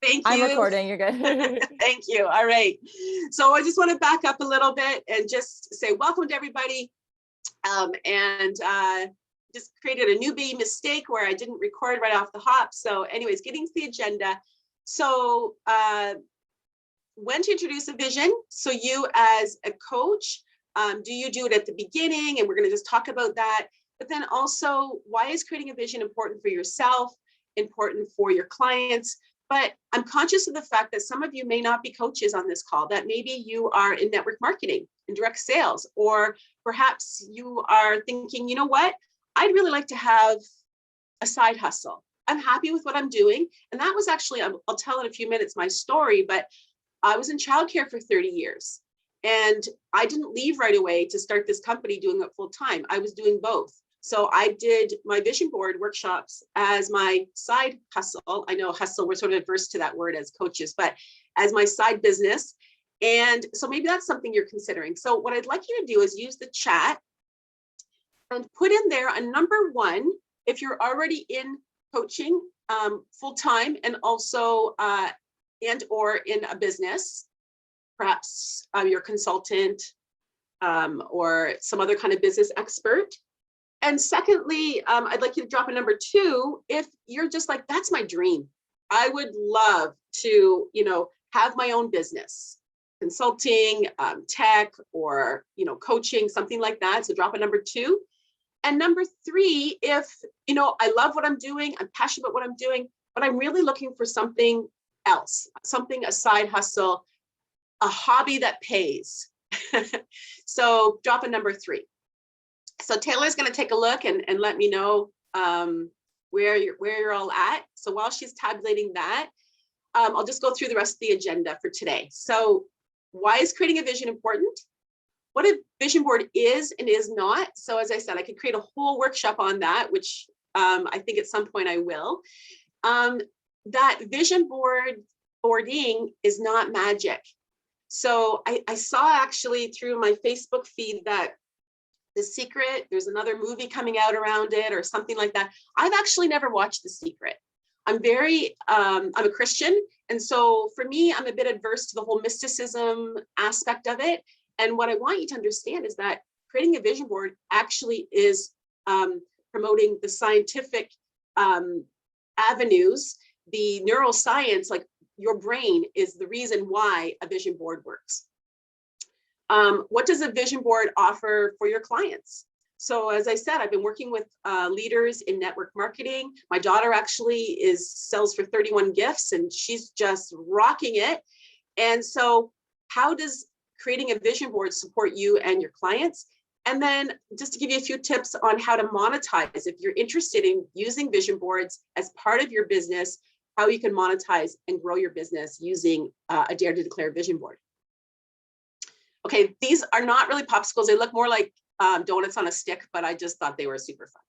Thank I'm you. recording, you're good. Thank you. All right. So I just want to back up a little bit and just say welcome to everybody. Just created a newbie mistake where I didn't record right off the hop. So anyways, getting to the agenda. So when to introduce a vision. So you as a coach, do you do it at the beginning? And we're going to just talk about that. But then also, why is creating a vision important for yourself, important for your clients? But I'm conscious of the fact that some of you may not be coaches on this call, that maybe you are in network marketing and direct sales, or perhaps you are thinking, you know what, I'd really like to have a side hustle. I'm happy with what I'm doing. And that was actually, I'll tell in a few minutes my story, but I was in childcare for 30 years. And I didn't leave right away to start this company doing it full time. I was doing both. So I did my vision board workshops as my side hustle. I know hustle, we're sort of adverse to that word as coaches, but as my side business. And so maybe that's something you're considering. So what I'd like you to do is use the chat and put in there a number one, if you're already in coaching full-time and also and or in a business, perhaps you're a consultant or some other kind of business expert. And secondly, I'd like you to drop a number two if you're just like, that's my dream. I would love to, have my own business, consulting, tech, or, coaching, something like that. So drop a number two. And number three, if, I love what I'm doing, I'm passionate about what I'm doing, but I'm really looking for something else, a side hustle, a hobby that pays. So drop a number three. So Taylor's going to take a look and let me know where you're all at. So while she's tabulating that, I'll just go through the rest of the agenda for today. So why is creating a vision important? What a vision board is and is not. So as I said, I could create a whole workshop on that, which I think at some point I will. That vision boarding is not magic. So I saw actually through my Facebook feed that The Secret, there's another movie coming out around it or something like that. I've actually never watched The Secret. I'm a Christian. And so for me, I'm a bit adverse to the whole mysticism aspect of it. And what I want you to understand is that creating a vision board actually is promoting the scientific avenues, the neuroscience, like your brain is the reason why a vision board works. What does a vision board offer for your clients? So as I said, I've been working with leaders in network marketing. My daughter actually sells for 31 gifts and she's just rocking it. And so how does creating a vision board support you and your clients? And then just to give you a few tips on how to monetize, if you're interested in using vision boards as part of your business, how you can monetize and grow your business using a Dare to Declare vision board. Okay, these are not really popsicles. They look more like donuts on a stick, but I just thought they were super fun.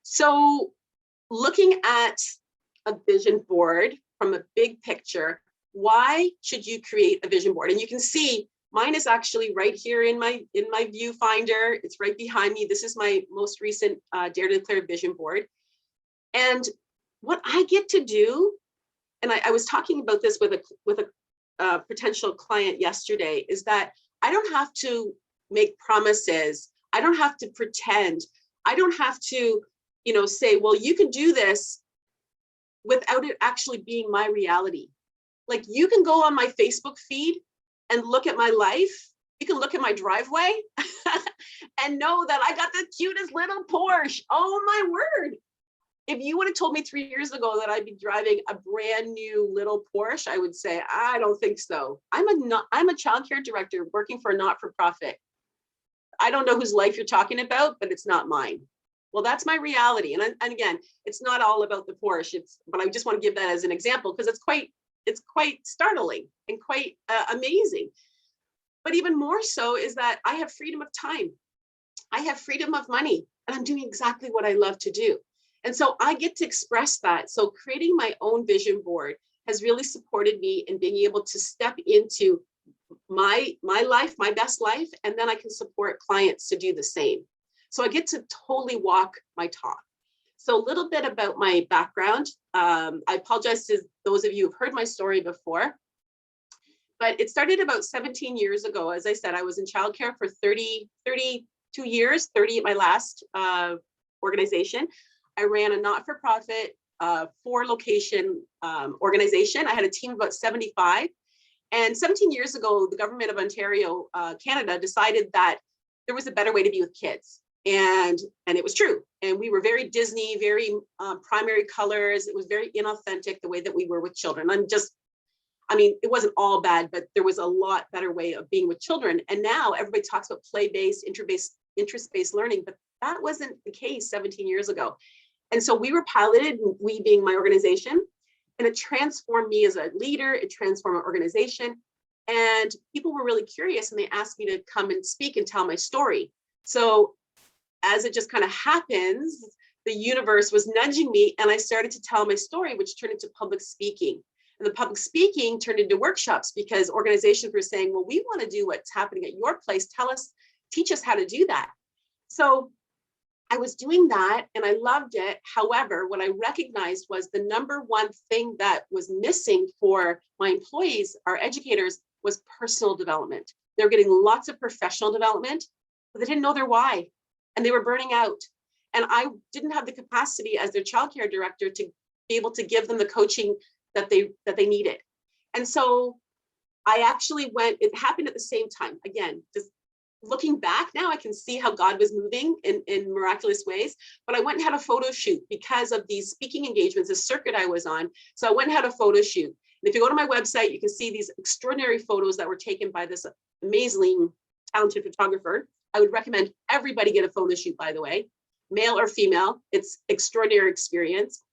So looking at a vision board from a big picture, why should you create a vision board? And you can see mine is actually right here in my viewfinder. It's right behind me. This is my most recent Dare to Declare vision board. And what I get to do, and I was talking about this with a potential client yesterday, is that I don't have to make promises. I don't have to pretend. I don't have to, say, well, you can do this without it actually being my reality. Like you can go on my Facebook feed and look at my life. You can look at my driveway and know that I got the cutest little Porsche. Oh my word. If you would have told me 3 years ago that I'd be driving a brand new little Porsche, I would say, I don't think so. I'm a childcare director working for a not-for-profit. I don't know whose life you're talking about, but it's not mine. Well, that's my reality. And again, it's not all about the Porsche, but I just want to give that as an example because it's quite startling and quite amazing. But even more so is that I have freedom of time. I have freedom of money, and I'm doing exactly what I love to do. And so I get to express that. So creating my own vision board has really supported me in being able to step into my life, my best life, and then I can support clients to do the same. So I get to totally walk my talk. So a little bit about my background. I apologize to those of you who've heard my story before, but it started about 17 years ago. As I said, I was in childcare for 32 years, 30 at my last organization. I ran a not-for-profit 4-location organization. I had a team of about 75. And 17 years ago, the government of Ontario, Canada, decided that there was a better way to be with kids. And it was true. And we were very Disney, very primary colors. It was very inauthentic, the way that we were with children. I mean, it wasn't all bad, but there was a lot better way of being with children. And now everybody talks about play-based, interest-based learning, but that wasn't the case 17 years ago. And so we were piloted, we being my organization, and it transformed me as a leader, it transformed our organization. And people were really curious and they asked me to come and speak and tell my story. So as it just kind of happens, the universe was nudging me and I started to tell my story, which turned into public speaking. And the public speaking turned into workshops because organizations were saying, well, we want to do what's happening at your place. Teach us how to do that. So I was doing that and I loved it. However, what I recognized was the number one thing that was missing for my employees, our educators, was personal development. They were getting lots of professional development, but they didn't know their why. And they were burning out. And I didn't have the capacity as their childcare director to be able to give them the coaching that they needed. And so I actually went, it happened at the same time. Again, just looking back now, I can see how God was moving in miraculous ways. But I went and had a photo shoot because of these speaking engagements, the circuit I was on. So I went and had a photo shoot. And if you go to my website, you can see these extraordinary photos that were taken by this amazingly talented photographer. I would recommend everybody get a photo shoot, by the way, male or female. It's extraordinary experience.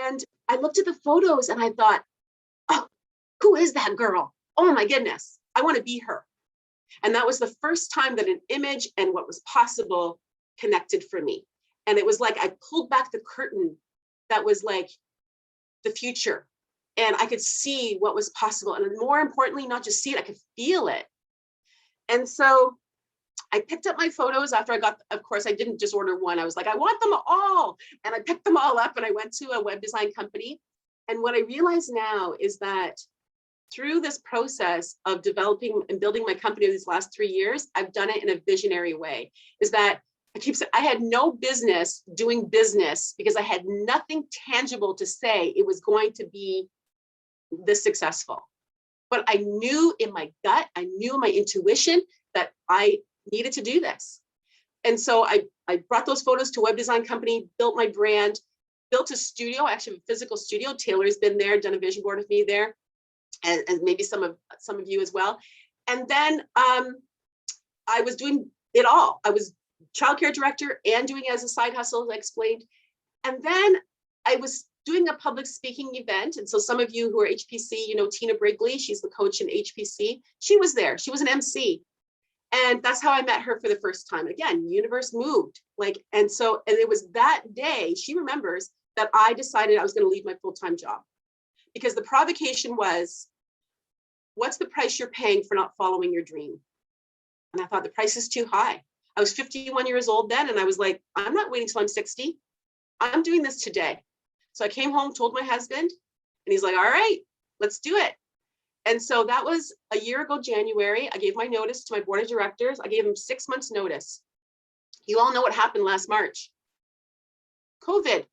And I looked at the photos and I thought, oh, who is that girl? Oh my goodness, I want to be her. And that was the first time that an image and what was possible connected for me. And it was like I pulled back the curtain that was like the future. And I could see what was possible. And more importantly, not just see it, I could feel it. And so I picked up my photos after I got, of course, I didn't just order one. I was like, I want them all. And I picked them all up and I went to a web design company. And what I realize now is that through this process of developing and building my company these last 3 years, I've done it in a visionary way. Is that I had no business doing business because I had nothing tangible to say it was going to be this successful. But I knew in my gut, I knew in my intuition that I needed to do this. And so I brought those photos to a web design company, built my brand, built a studio, actually a physical studio. Taylor's been there, done a vision board with me there, and maybe some of you as well. And then I was doing it all. I was childcare director and doing it as a side hustle, as I explained. And then I was doing a public speaking event. And so some of you who are HPC, you know, Tina Brigley, she's the coach in HPC. She was there, she was an MC. And that's how I met her for the first time. Again, universe moved. And it was that day, she remembers, that I decided I was going to leave my full-time job. Because the provocation was, what's the price you're paying for not following your dream? And I thought the price is too high. I was 51 years old then, and I was like, I'm not waiting till I'm 60. I'm doing this today. So I came home, told my husband, and he's like, all right, let's do it. And so that was a year ago, January. I gave my notice to my board of directors. I gave them 6 months notice. You all know what happened last March. COVID.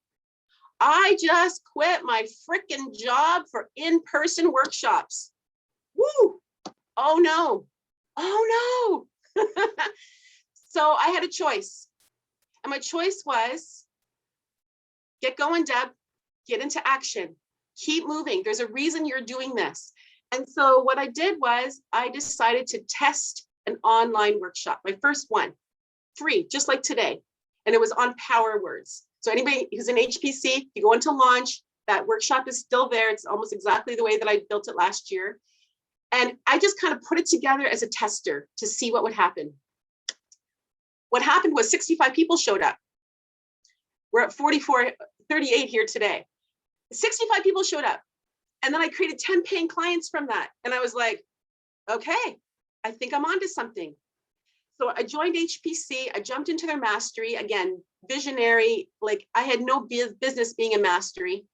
I just quit my freaking job for in-person workshops. Woo! Oh no. Oh no. So I had a choice. And my choice was, get going, Deb. Get into action. Keep moving. There's a reason you're doing this. And so what I did was I decided to test an online workshop, my first one, free, just like today. And it was on power words. So anybody who's in HPC, you go into launch, that workshop is still there. It's almost exactly the way that I built it last year. And I just kind of put it together as a tester to see what would happen. What happened was 65 people showed up. We're at 38 here today. 65 people showed up. And then I created 10 paying clients from that. And I was like, okay, I think I'm onto something. So I joined HPC. I jumped into their mastery. Again, visionary. Like I had no business being a mastery.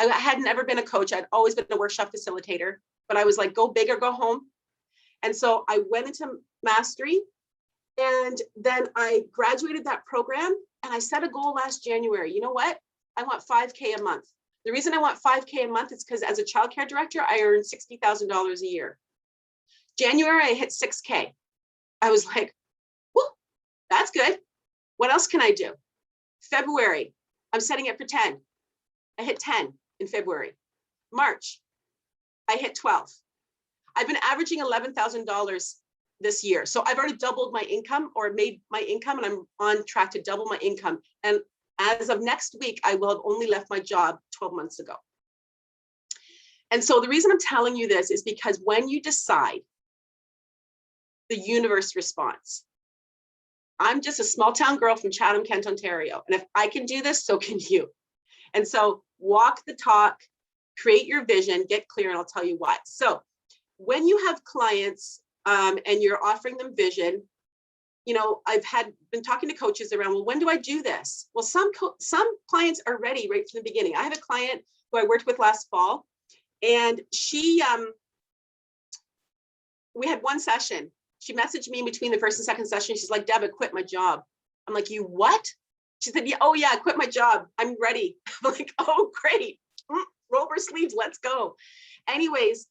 I hadn't ever been a coach. I'd always been a workshop facilitator, but I was like, go big or go home. And so I went into mastery, and then I graduated that program, and I set a goal last January. You know what? I want 5K a month. The reason I want 5K a month is because as a childcare director, I earned $60,000 a year. January, I hit 6K. I was like, well, that's good. What else can I do? February, I'm setting it for 10. I hit 10 in February. March, I hit 12. I've been averaging $11,000 this year. So I've already doubled my income, or made my income, and I'm on track to double my income. And as of next week, I will have only left my job 12 months ago. And so the reason I'm telling you this is because when you decide, the universe responds. I'm just a small town girl from Chatham, Kent, Ontario. And if I can do this, so can you. And so walk the talk, create your vision, get clear, and I'll tell you why. So when you have clients and you're offering them vision, you know, I've been talking to coaches around, well, when do I do this? Well, some clients are ready right from the beginning. I have a client who I worked with last fall, and we had one session. She messaged me in between the first and second session. She's like, Deb, I quit my job. I'm like, you what? She said, yeah, oh yeah, I quit my job. I'm ready. I'm like, oh, great. Roll her sleeves, let's go. Anyways,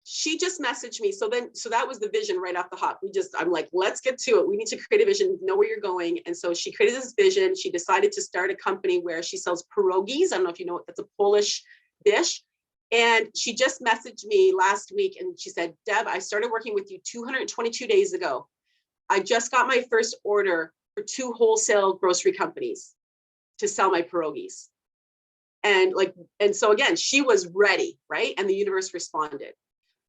she just messaged me. So that was the vision right off the hop. I'm like, let's get to it. We need to create a vision, know where you're going. And so she created this vision. She decided to start a company where she sells pierogies. I don't know if you know what, that's a Polish dish. And she just messaged me last week and she said, Deb, I started working with you 222 days ago. I just got my first order for 2 wholesale grocery companies to sell my pierogies. And so again, she was ready, right? And the universe responded.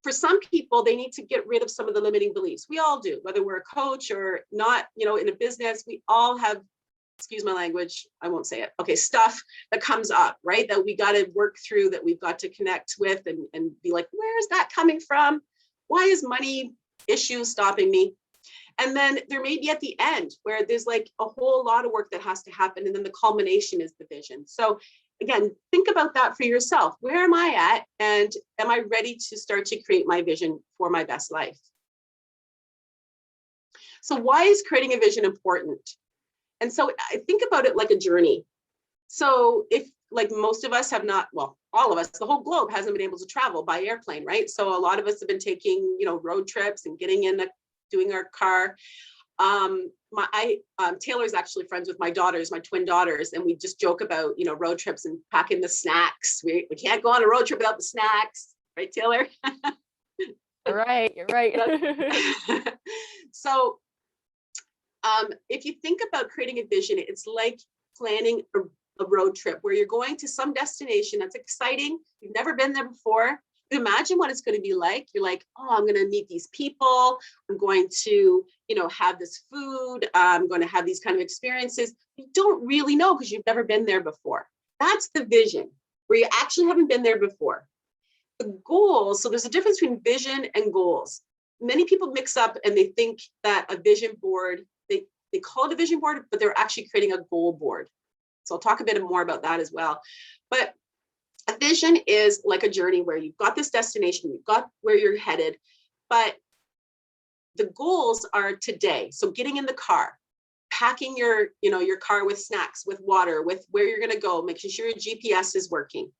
For some people, they need to get rid of some of the limiting beliefs. We all do, whether we're a coach or not, you know, in a business, we all have, excuse my language, I won't say it. Okay, stuff that comes up, right? That we got to work through, that we've got to connect with and be like, where is that coming from? Why is money issues stopping me? And then there may be at the end where there's like a whole lot of work that has to happen. And then the culmination is the vision. So again, think about that for yourself. Where am I at? And am I ready to start to create my vision for my best life? So why is creating a vision important? And so I think about it like a journey. So if like most of us have not, well, all of us, the whole globe hasn't been able to travel by airplane, right? So a lot of us have been taking, you know, road trips and getting in doing our car. Taylor's actually friends with my daughters, my twin daughters, and we just joke about, you know, road trips and packing the snacks. We can't go on a road trip without the snacks, right, Taylor? You're right. So if you think about creating a vision, it's like planning a road trip where you're going to some destination that's exciting. You've never been there before. Imagine what it's going to be like. You're like, oh, I'm going to meet these people. I'm going to, you know, have this food. I'm going to have these kind of experiences. You don't really know because you've never been there before. That's the vision, where you actually haven't been there before. The goals, so there's a difference between vision and goals. Many people mix up and they think that a vision board, they call it a vision board, but they're actually creating a goal board. So I'll talk a bit more about that as well. But a vision is like a journey where you've got this destination, you've got where you're headed, but the goals are today. So getting in the car, packing your car with snacks, with water, with where you're going to go, making sure your GPS is working.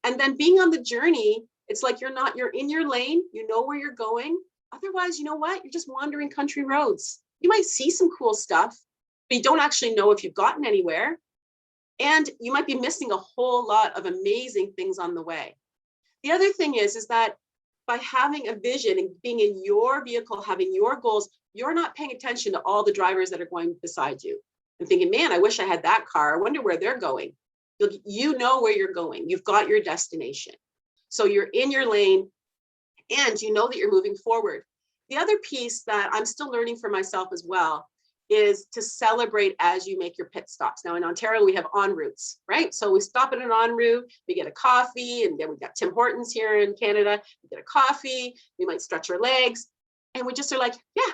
And then being on the journey, it's like you're in your lane, you know where you're going. Otherwise, you know what? You're just wandering country roads. You might see some cool stuff, but you don't actually know if you've gotten anywhere. And you might be missing a whole lot of amazing things on the way. The other thing is that by having a vision and being in your vehicle, having your goals, you're not paying attention to all the drivers that are going beside you and thinking, man, I wish I had that car. I wonder where they're going. You know where you're going. You've got your destination. So you're in your lane and you know that you're moving forward. The other piece that I'm still learning for myself as well is to celebrate as you make your pit stops. Now in Ontario, we have en routes, right? So we stop at an en route, we get a coffee, and then we've got Tim Hortons here in Canada. We get a coffee, we might stretch our legs, and we just are like, yeah,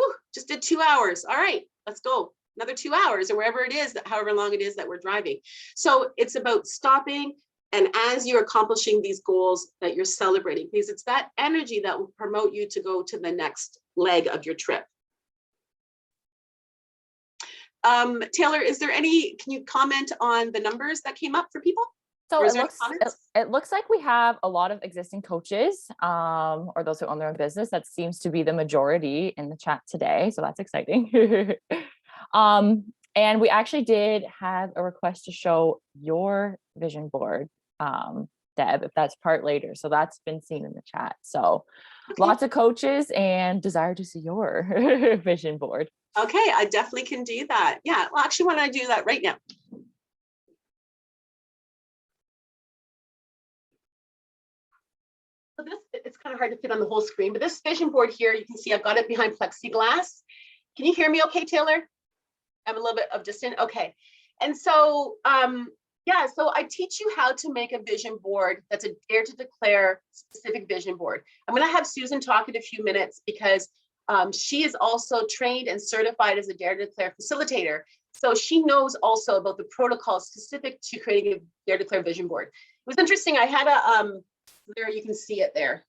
Whew, just did 2 hours. All right, let's go. Another 2 hours or wherever it is, that however long it is that we're driving. So it's about stopping. And as you're accomplishing these goals that you're celebrating, because it's that energy that will promote you to go to the next leg of your trip. Taylor, is there any, can you comment on the numbers that came up for people? So Or is it there any looks comments? it looks like we have a lot of existing coaches, or those who own their own business. That seems to be the majority in the chat today. So that's exciting. And we actually did have a request to show your vision board, Deb, if that's part later. So that's been seen in the chat. So Okay. lots of coaches and desire to see your vision board. Okay, I definitely can do that. Yeah, well, actually, why don't I do that right now? So this, it's kind of hard to fit on the whole screen, but this vision board here, you can see I've got it behind plexiglass. Can you hear me okay, Taylor? I'm a little bit of distant, okay. And so, yeah, so I teach you how to make a vision board that's a Dare to Declare specific vision board. I'm gonna have Susan talk in a few minutes because she is also trained and certified as a Dare to Declare facilitator. So she knows also about the protocols specific to creating a Dare to Declare vision board. It was interesting, I had a, there you can see it there.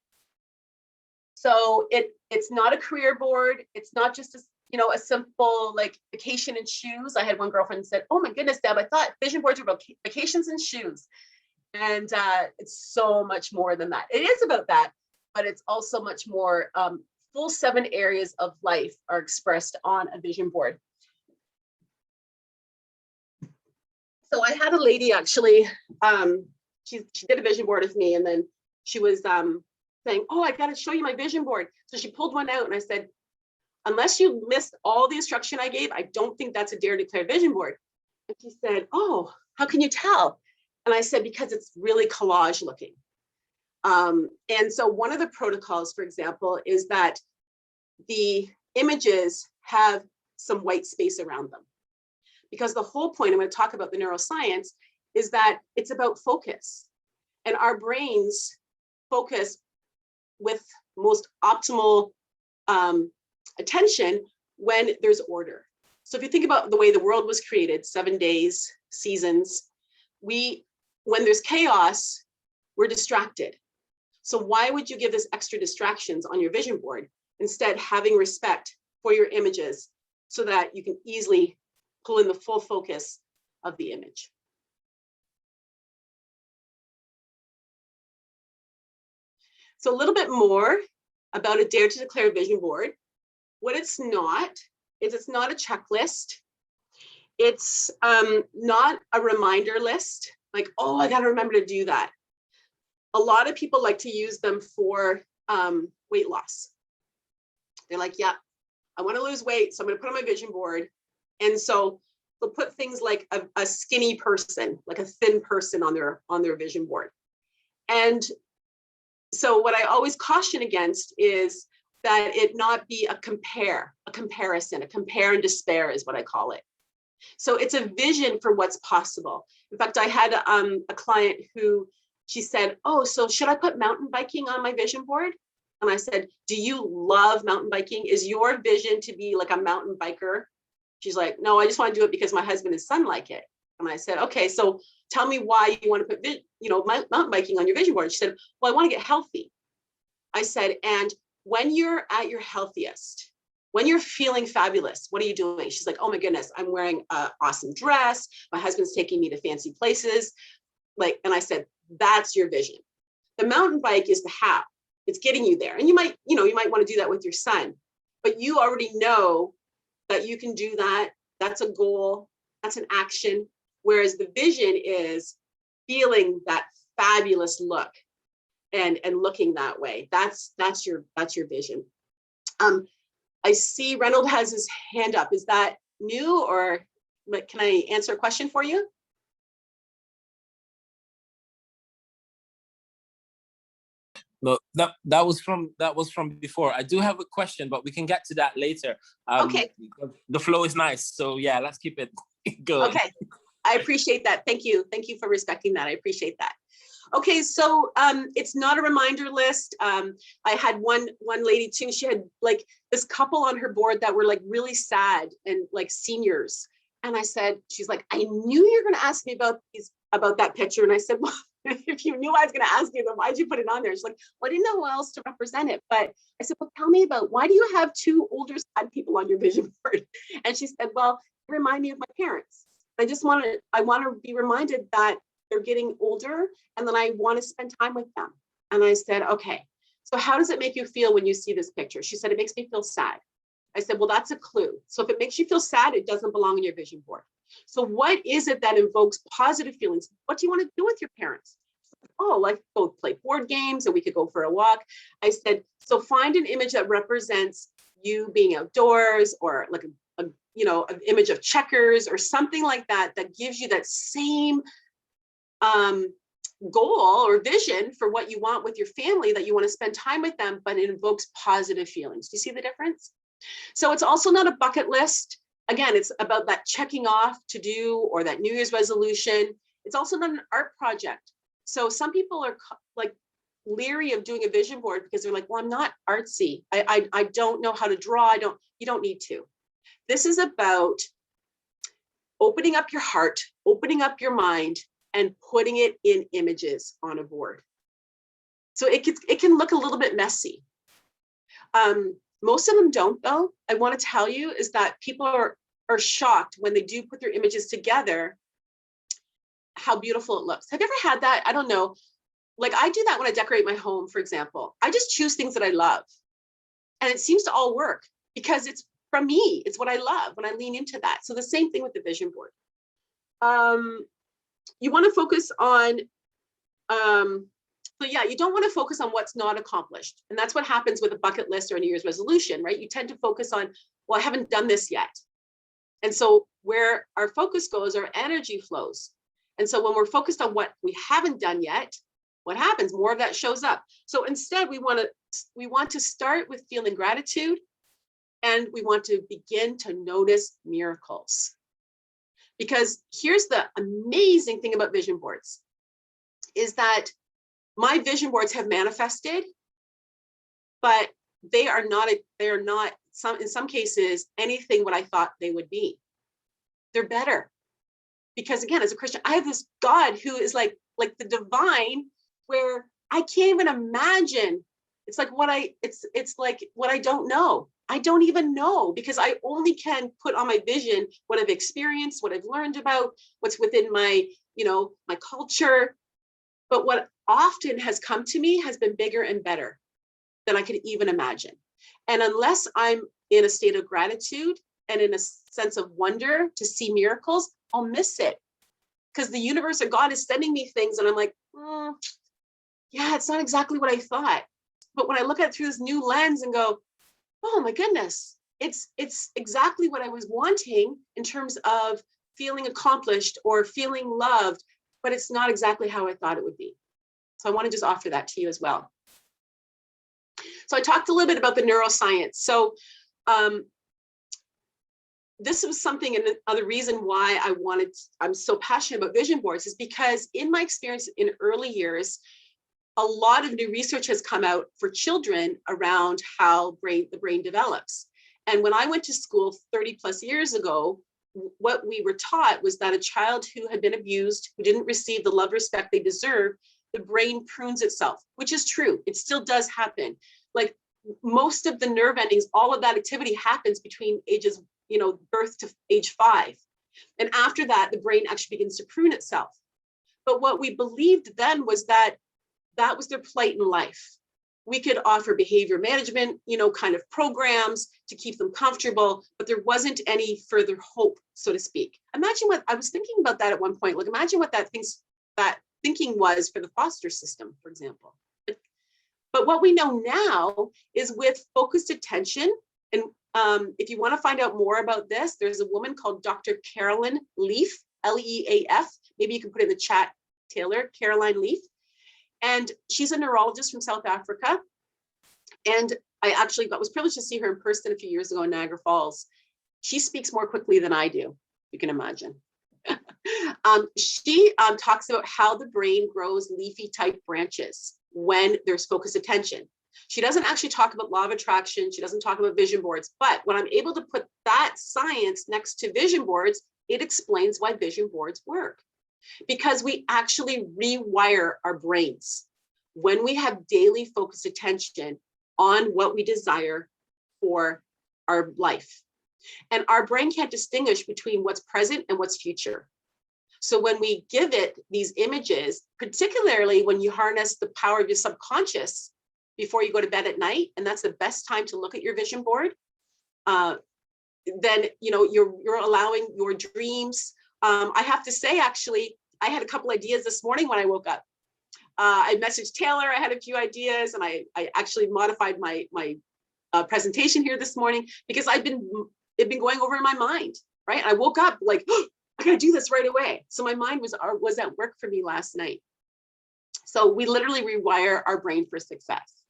So it's not a career board. It's not just a simple like vacation and shoes. I had one girlfriend said, "Oh my goodness, Deb, I thought vision boards were about vacations and shoes." And it's so much more than that. It is about that, but it's also much more. Full 7 areas of life are expressed on a vision board. So I had a lady actually, she did a vision board with me, and then she was saying, "Oh, I got to show you my vision board." So she pulled one out, and I said, "Unless you missed all the instruction I gave, I don't think that's a Dare to Declare vision board." And she said, "Oh, how can you tell?" And I said, "Because it's really collage looking." And so one of the protocols, for example, is that the images have some white space around them. Because the whole point, I'm going to talk about the neuroscience, is that it's about focus. And our brains focus with most optimal attention when there's order. So if you think about the way the world was created, 7 days, seasons, when there's chaos, we're distracted. So why would you give this extra distractions on your vision board? Instead, having respect for your images so that you can easily pull in the full focus of the image. So a little bit more about a Dare to Declare vision board. What it's not is it's not a checklist. It's not a reminder list, like, oh, I got to remember to do that. A lot of people like to use them for weight loss. They're like, yeah, I want to lose weight, so I'm going to put on my vision board. And so they'll put things like a skinny person, like a thin person on their vision board. And so what I always caution against is that it not be a comparison, a compare and despair is what I call it. So it's a vision for what's possible. In fact, I had a client who, she said, "Oh, so should I put mountain biking on my vision board?" And I said, "Do you love mountain biking? Is your vision to be like a mountain biker?" She's like, "No, I just want to do it because my husband and son like it." And I said, "Okay, so tell me why you want to put mountain biking on your vision board." She said, "Well, I want to get healthy." I said, "And when you're at your healthiest, when you're feeling fabulous, what are you doing?" She's like, "Oh my goodness, I'm wearing an awesome dress. My husband's taking me to fancy places." And I said, "That's your vision. The mountain bike is the how. It's getting you there. And you might want to do that with your son, but you already know that you can do that. That's a goal. That's an action. Whereas the vision is feeling that fabulous look and looking that way. That's your vision." I see Reynold has his hand up. Is that new, or can I answer a question for you? No, that was from before. I do have a question, but we can get to that later. Okay. The flow is nice, so yeah, let's keep it going. Okay, I appreciate that. Thank you. Thank you for respecting that. I appreciate that. Okay, so it's not a reminder list. I had one lady too. She had like this couple on her board that were like really sad and like seniors. And I said, she's like, I knew you were going to ask me about that picture. And I said, well, if you knew I was going to ask you, then why'd you put it on there? She's like, well, I didn't know who else to represent it. But I said, well, tell me about, why do you have two older sad people on your vision board? And she said, well, they remind me of my parents. I want to be reminded that they're getting older and then I want to spend time with them. And I said, okay, so how does it make you feel when you see this picture? She said, it makes me feel sad. I said, well, that's a clue. So if it makes you feel sad, it doesn't belong in your vision board. So what is it that invokes positive feelings? What do you want to do with your parents? Oh, like go play board games, or we could go for a walk. I said, so find an image that represents you being outdoors, or like an image of checkers or something like that, that gives you that same goal or vision for what you want with your family, that you want to spend time with them, but it invokes positive feelings. Do you see the difference? So it's also not a bucket list. Again, it's about that checking off to do, or that New Year's resolution. It's also not an art project. So some people are like leery of doing a vision board because they're like, well, I'm not artsy. I don't know how to draw. You don't need to. This is about opening up your heart, opening up your mind, and putting it in images on a board. So it can look a little bit messy. Most of them don't, though. I want to tell you is that people are shocked when they do put their images together, how beautiful it looks. Have you ever had that? I don't know. Like I do that when I decorate my home, for example. I just choose things that I love. And it seems to all work because it's from me. It's what I love when I lean into that. So the same thing with the vision board. You want to focus on, you don't want to focus on what's not accomplished. And that's what happens with a bucket list or a New Year's resolution, right? You tend to focus on, well, I haven't done this yet. And so where our focus goes, our energy flows. And so when we're focused on what we haven't done yet, what happens? More of that shows up. So instead, we want to start with feeling gratitude, and we want to begin to notice miracles. Because here's the amazing thing about vision boards is that my vision boards have manifested, but they are not in some cases anything what I thought they would be. They're better. Because again, as a Christian, I have this God who is like the divine, where I can't even imagine. It's like it's like what I don't know. I don't even know, because I only can put on my vision what I've experienced, what I've learned about, what's within my, my culture. But what often has come to me has been bigger and better than I could even imagine. And unless I'm in a state of gratitude and in a sense of wonder to see miracles, I'll miss it. Because the universe or God is sending me things and I'm like, yeah, it's not exactly what I thought. But when I look at it through this new lens and go, oh my goodness, it's exactly what I was wanting in terms of feeling accomplished or feeling loved, but it's not exactly how I thought it would be. So I want to just offer that to you as well. So I talked a little bit about the neuroscience. So this was something, and the reason why I'm so passionate about vision boards is because in my experience in early years, a lot of new research has come out for children around how the brain develops. And when I went to school 30 plus years ago, what we were taught was that a child who had been abused, who didn't receive the love, respect they deserve, the brain prunes itself, which is true. It still does happen. Like most of the nerve endings, all of that activity happens between ages, birth to age 5. And after that, the brain actually begins to prune itself. But what we believed then was that was their plight in life. We could offer behavior management, kind of programs to keep them comfortable, but there wasn't any further hope, so to speak. Imagine what I was thinking about that at one point. Like imagine what that thinking was for the foster system, for example. But what we know now is with focused attention, and if you want to find out more about this, there's a woman called Dr. Caroline Leaf, Leaf. Maybe you can put it in the chat, Taylor, Caroline Leaf. And she's a neurologist from South Africa. And I actually was privileged to see her in person a few years ago in Niagara Falls. She speaks more quickly than I do, you can imagine. She talks about how the brain grows leafy type branches when there's focused attention. She doesn't actually talk about law of attraction. She doesn't talk about vision boards, but when I'm able to put that science next to vision boards, it explains why vision boards work. Because we actually rewire our brains when we have daily focused attention on what we desire for our life. And our brain can't distinguish between what's present and what's future. So when we give it these images, particularly when you harness the power of your subconscious before you go to bed at night, and that's the best time to look at your vision board, then you're allowing your dreams. I have to say, actually, I had a couple ideas this morning when I woke up. I messaged Taylor. I had a few ideas, and I actually modified my presentation here this morning because it'd been going over in my mind, right? I woke up like, oh, I gotta do this right away. So my mind was at work for me last night. So we literally rewire our brain for success.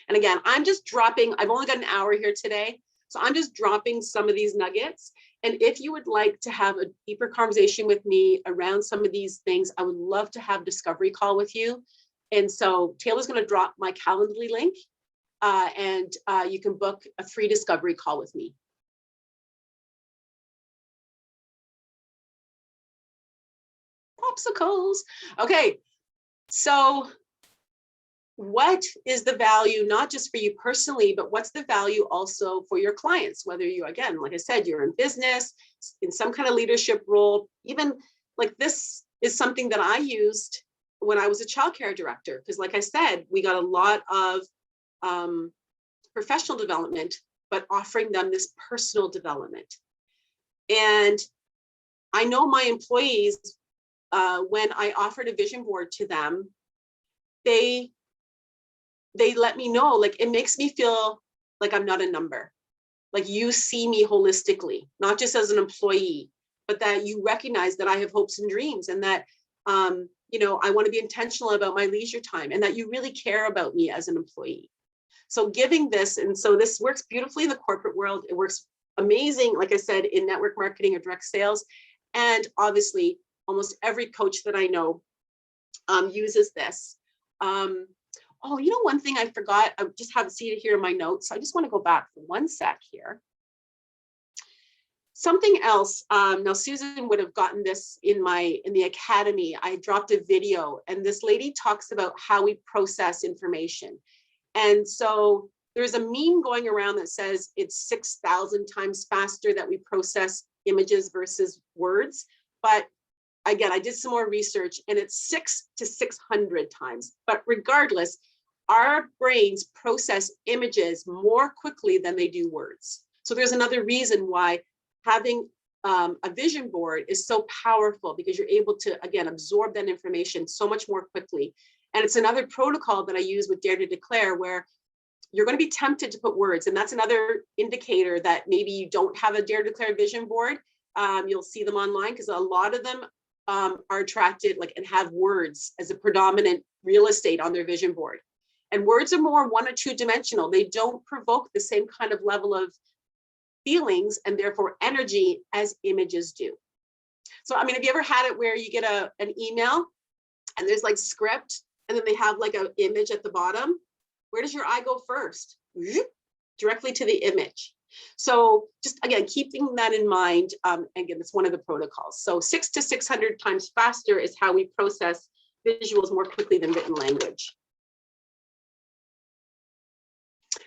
And again, I'm just dropping, I've only got an hour here today, so I'm just dropping some of these nuggets. And if you would like to have a deeper conversation with me around some of these things, I would love to have a discovery call with you. And so Taylor's going to drop my Calendly link, and you can book a free discovery call with me. Popsicles. Okay, so what is the value, not just for you personally, but what's the value also for your clients? Whether you, again, like I said, you're in business, in some kind of leadership role, even like this is something that I used when I was a childcare director. Because like I said, we got a lot of professional development, but offering them this personal development. And I know my employees, when I offered a vision board to them, they let me know, like, it makes me feel like I'm not a number. Like you see me holistically, not just as an employee, but that you recognize that I have hopes and dreams, and that, I want to be intentional about my leisure time, and that you really care about me as an employee. So giving this, and so this works beautifully in the corporate world. It works amazing, like I said, in network marketing or direct sales. And obviously, almost every coach that I know uses this. Oh, one thing I forgot, I just have it here in my notes. So I just want to go back for one sec here. Something else, now Susan would have gotten this in the academy. I dropped a video, and this lady talks about how we process information. And so there's a meme going around that says it's 6,000 times faster that we process images versus words. But again, I did some more research, and it's 600 to 600 times. But regardless, our brains process images more quickly than they do words. So there's another reason why having a vision board is so powerful, because you're able to, again, absorb that information so much more quickly. And it's another protocol that I use with Dare to Declare, where you're going to be tempted to put words. And that's another indicator that maybe you don't have a Dare to Declare vision board. You'll see them online, because a lot of them are attracted and have words as a predominant real estate on their vision board. And words are more 1 or 2 dimensional. They don't provoke the same kind of level of feelings and therefore energy as images do. So, I mean, have you ever had it where you get an email and there's like script, and then they have like an image at the bottom? Where does your eye go first? Directly to the image. So just, again, keeping that in mind, again, it's one of the protocols. So 600 to 600 times faster is how we process visuals more quickly than written language.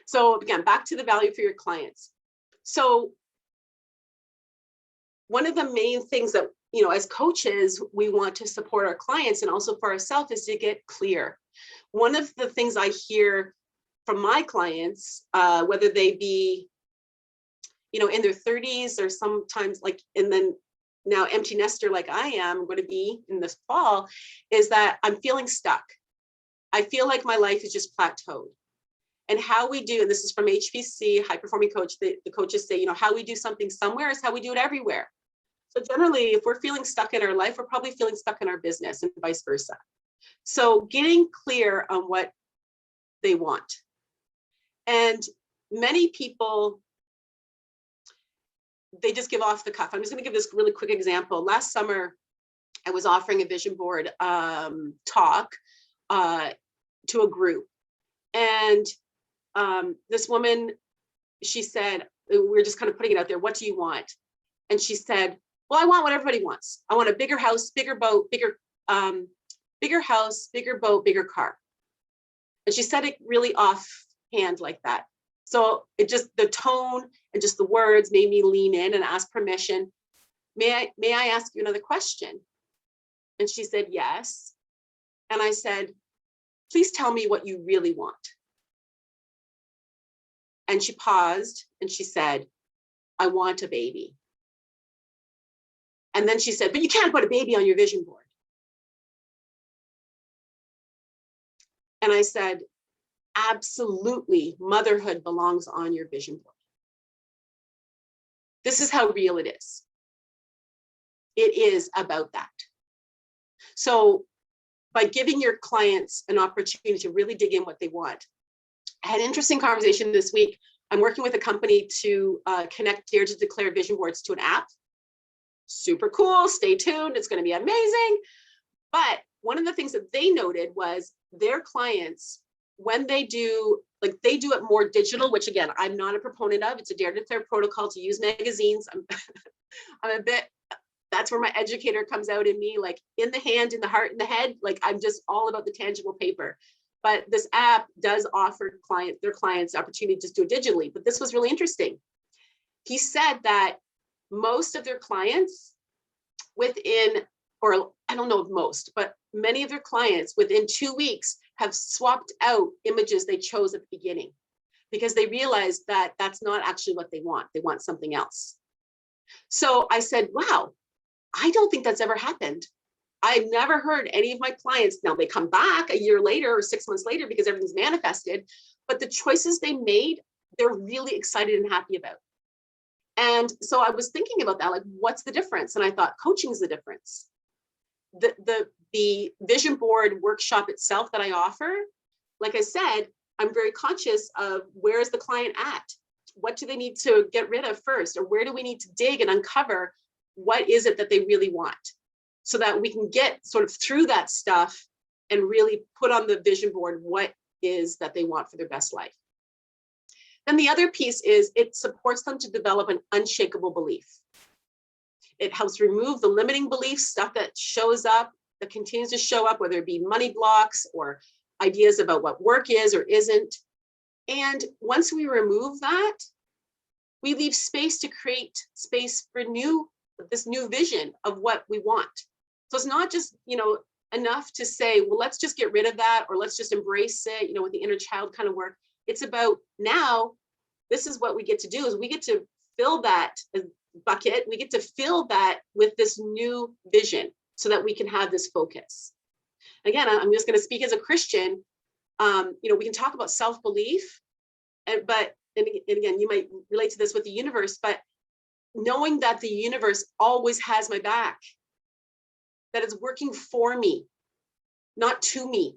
So again, back to the value for your clients. So one of the main things that, as coaches, we want to support our clients and also for ourselves is to get clear. One of the things I hear from my clients, whether they be, in their 30s or sometimes and then now empty nester like I am going to be in this fall, is that I'm feeling stuck. I feel like my life is just plateaued. And how we do, and this is from HPC, High Performing Coach, the coaches say, how we do something somewhere is how we do it everywhere. So generally, if we're feeling stuck in our life, we're probably feeling stuck in our business, and vice versa. So getting clear on what they want. And many people, they just give off the cuff. I'm just going to give this really quick example. Last summer, I was offering a vision board talk to a group. And this woman, she said, we were just kind of putting it out there. What do you want? And she said, well, I want what everybody wants. I want a bigger house, bigger boat, bigger house, bigger boat, bigger car. And she said it really offhand like that. So it just, the tone and just the words made me lean in and ask permission. May I ask you another question? And she said, yes. And I said, please tell me what you really want. And she paused and she said, I want a baby. And then she said, but you can't put a baby on your vision board. And I said, absolutely, motherhood belongs on your vision board. This is how real it is. It is about that. So by giving your clients an opportunity to really dig in what they want. I had an interesting conversation this week. I'm working with a company to connect Dare to Declare vision boards to an app. Super cool, stay tuned, it's gonna be amazing. But one of the things that they noted was their clients, when they do, like they do it more digital, which again, I'm not a proponent of, it's a Dare to Declare protocol to use magazines. I'm a bit, that's where my educator comes out in me, like in the hand, in the heart, in the head, like I'm just all about the tangible paper. But this app does offer their clients the opportunity to just do it digitally. But this was really interesting. He said that most of their clients within, or I don't know if most, but many of their clients within 2 weeks have swapped out images they chose at the beginning because they realized that that's not actually what they want. They want something else. So I said, wow, I don't think that's ever happened. I've never heard any of my clients, now they come back a year later or 6 months later because everything's manifested, but the choices they made, they're really excited and happy about. And so I was thinking about that, like, what's the difference? And I thought coaching is the difference. The vision board workshop itself that I offer, like I said, I'm very conscious of where is the client at? What do they need to get rid of first? Or where do we need to dig and uncover what is it that they really want? So that we can get sort of through that stuff and really put on the vision board what is that they want for their best life. Then the other piece is it supports them to develop an unshakable belief. It helps remove the limiting beliefs, stuff that shows up, that continues to show up, whether it be money blocks or ideas about what work is or isn't. And once we remove that, we leave space to create space for this new vision of what we want. So it's not just, enough to say, well, let's just get rid of that, or let's just embrace it, with the inner child kind of work. It's about now, this is what we get to do, is we get to fill that bucket. We get to fill that with this new vision so that we can have this focus. Again, I'm just going to speak as a Christian. We can talk about self-belief, and again, you might relate to this with the universe, but knowing that the universe always has my back, that it's working for me, not to me,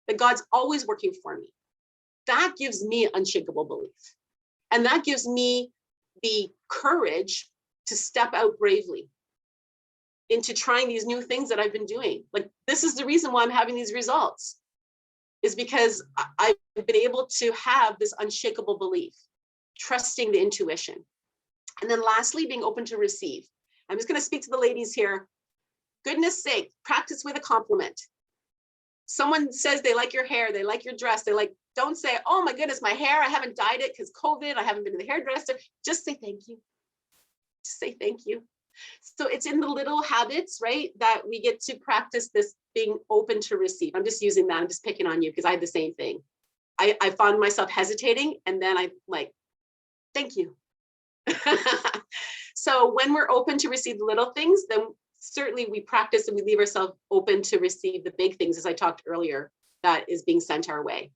that God's always working for me. That gives me unshakable belief. And that gives me the courage to step out bravely into trying these new things that I've been doing. Like, this is the reason why I'm having these results, is because I've been able to have this unshakable belief, trusting the intuition. And then lastly, being open to receive. I'm just going to speak to the ladies here. Goodness sake, practice with a compliment. Someone says they like your hair, they like your dress, don't say, oh my goodness, my hair, I haven't dyed it because COVID, I haven't been to the hairdresser. Just say thank you. Just say thank you. So it's in the little habits, right, that we get to practice this being open to receive. I'm just using that, I'm just picking on you because I had the same thing. I found myself hesitating, and then I'm like, thank you. So when we're open to receive the little things, then certainly we practice and we leave ourselves open to receive the big things, as I talked earlier, that is being sent our way.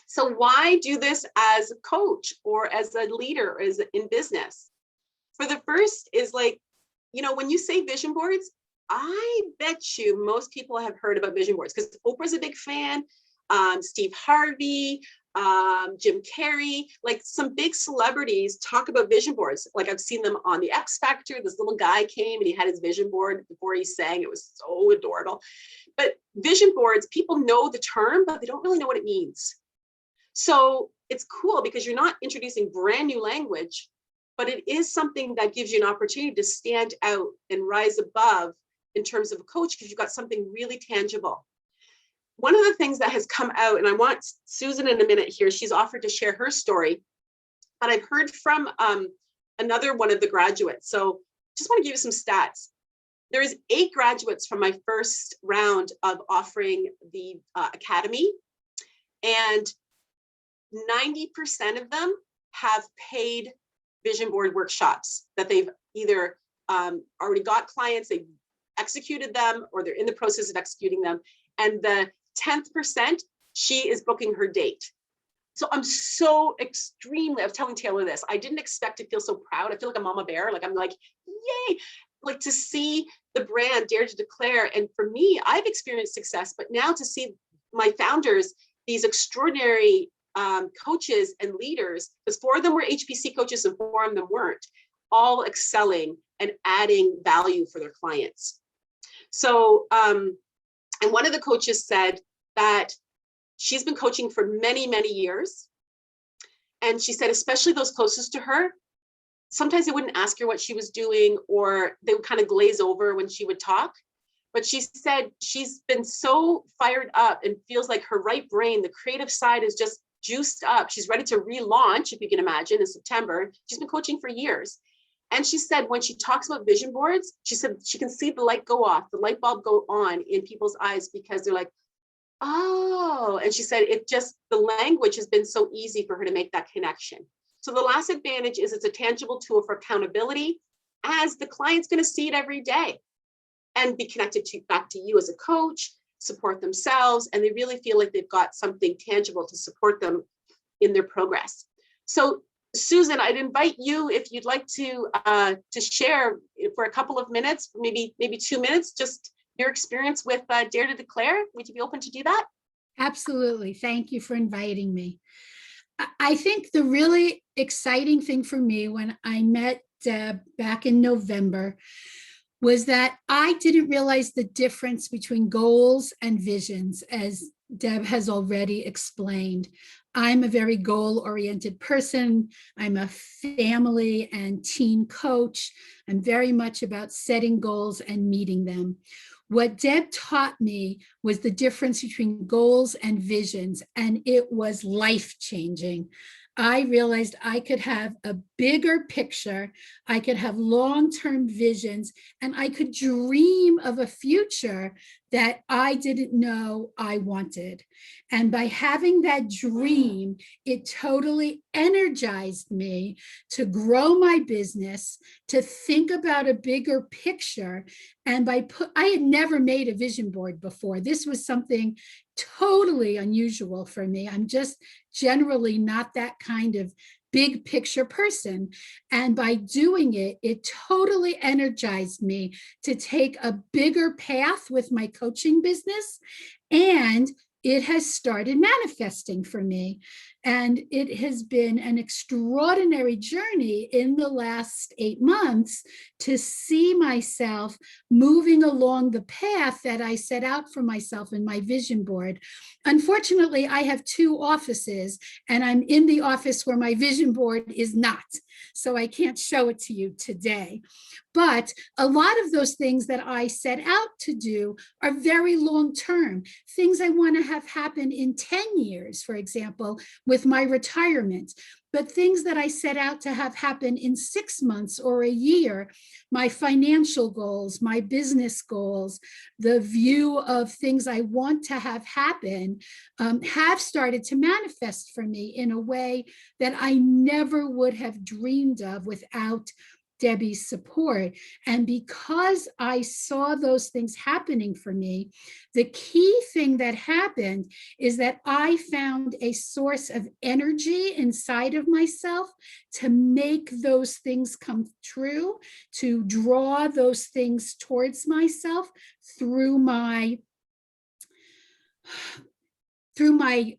So why do this as a coach or as a leader or as in business? For the first is when you say vision boards, I bet you most people have heard about vision boards because Oprah's a big fan. Steve Harvey, Jim Carrey, like some big celebrities talk about vision boards. Like I've seen them on the X Factor. This little guy came and he had his vision board before he sang. It was so adorable. But vision boards, people know the term, but they don't really know what it means. So it's cool because you're not introducing brand new language, but it is something that gives you an opportunity to stand out and rise above in terms of a coach because you've got something really tangible. One of the things that has come out, and I want Susan in a minute here, she's offered to share her story, but I've heard from another one of the graduates. So just want to give you some stats. There is 8 graduates from my first round of offering the academy, and 90% of them have paid vision board workshops that they've either already got clients, they've executed them, or they're in the process of executing them. And the 10%, she is booking her date. So I'm so extremely, I was telling Taylor this, I didn't expect to feel so proud. I feel like a mama bear, like I'm like, yay, like to see the brand Dare to Declare. And for me, I've experienced success, but now to see my founders, these extraordinary coaches and leaders, because 4 of them were HPC coaches and 4 of them weren't, all excelling and adding value for their clients. So, and one of the coaches said that she's been coaching for many, many years. And she said, especially those closest to her, sometimes they wouldn't ask her what she was doing, or they would kind of glaze over when she would talk. But she said she's been so fired up and feels like her right brain, the creative side is just juiced up. She's ready to relaunch, if you can imagine, in September. She's been coaching for years. And she said when she talks about vision boards, she said she can see the light go off, the light bulb go on in people's eyes because they're like, oh, and she said it just, the language has been so easy for her to make that connection. So the last advantage is it's a tangible tool for accountability, as the client's going to see it every day and be connected to back to you as a coach, support themselves, and they really feel like they've got something tangible to support them in their progress. So Susan, I'd invite you, if you'd like to share for a couple of minutes, maybe 2 minutes, just your experience with Dare to Declare. Would you be open to do that? Absolutely. Thank you for inviting me. I think the really exciting thing for me when I met Deb back in November was that I didn't realize the difference between goals and visions, as Deb has already explained. I'm a very goal-oriented person. I'm a family and teen coach. I'm very much about setting goals and meeting them. What Deb taught me was the difference between goals and visions, and it was life-changing. I realized I could have a bigger picture, I could have long-term visions, and I could dream of a future that I didn't know I wanted. And by having that dream, it totally energized me to grow my business, to think about a bigger picture. And I had never made a vision board before. This was something totally unusual for me. I'm just generally not that kind of big picture person. And by doing it, it totally energized me to take a bigger path with my coaching business. And it has started manifesting for me. And it has been an extraordinary journey in the last 8 months to see myself moving along the path that I set out for myself in my vision board. Unfortunately, I have 2 offices, and I'm in the office where my vision board is not. So I can't show it to you today. But a lot of those things that I set out to do are very long-term, things I want to have happen in 10 years, for example, with my retirement. But things that I set out to have happen in 6 months or a year, my financial goals, my business goals, the view of things I want to have happen, have started to manifest for me in a way that I never would have dreamed of without Debbie's support. And because I saw those things happening for me, the key thing that happened is that I found a source of energy inside of myself to make those things come true, to draw those things towards myself through my through my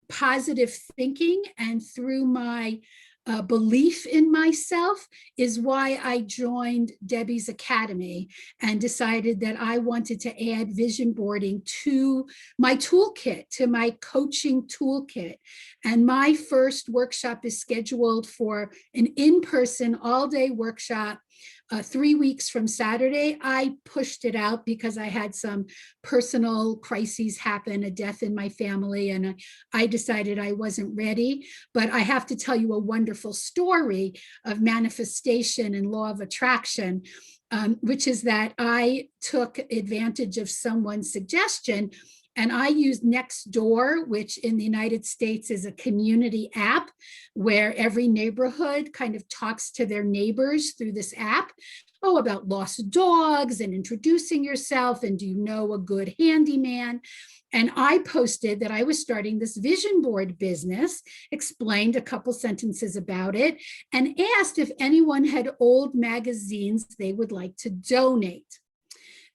positive thinking and through my belief in myself is why I joined Debbie's Academy and decided that I wanted to add vision boarding to my toolkit, to my coaching toolkit. And my first workshop is scheduled for an in-person all-day workshop 3 weeks from Saturday. I pushed it out because I had some personal crises happen, a death in my family, and I decided I wasn't ready. But I have to tell you a wonderful story of manifestation and law of attraction, which is that I took advantage of someone's suggestion. And I used Nextdoor, which in the United States is a community app where every neighborhood kind of talks to their neighbors through this app. Oh, about lost dogs and introducing yourself, and do you know a good handyman? And I posted that I was starting this vision board business, explained a couple sentences about it, and asked if anyone had old magazines they would like to donate.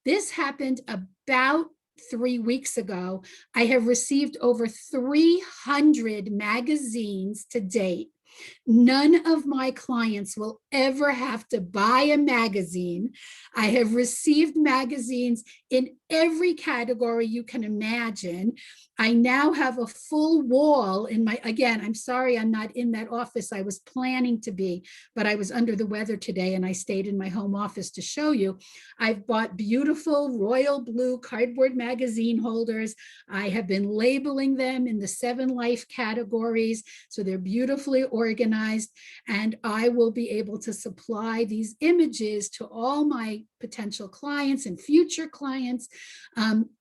This happened about 3 weeks ago. I have received over 300 magazines to date. None of my clients will ever have to buy a magazine. I have received magazines in every category you can imagine. I now have a full wall in my, again, I'm sorry I'm not in that office I was planning to be, but I was under the weather today and I stayed in my home office to show you. I've bought beautiful royal blue cardboard magazine holders. I have been labeling them in the 7 life categories, so they're beautifully organized, and I will be able to supply these images to all my potential clients and future clients,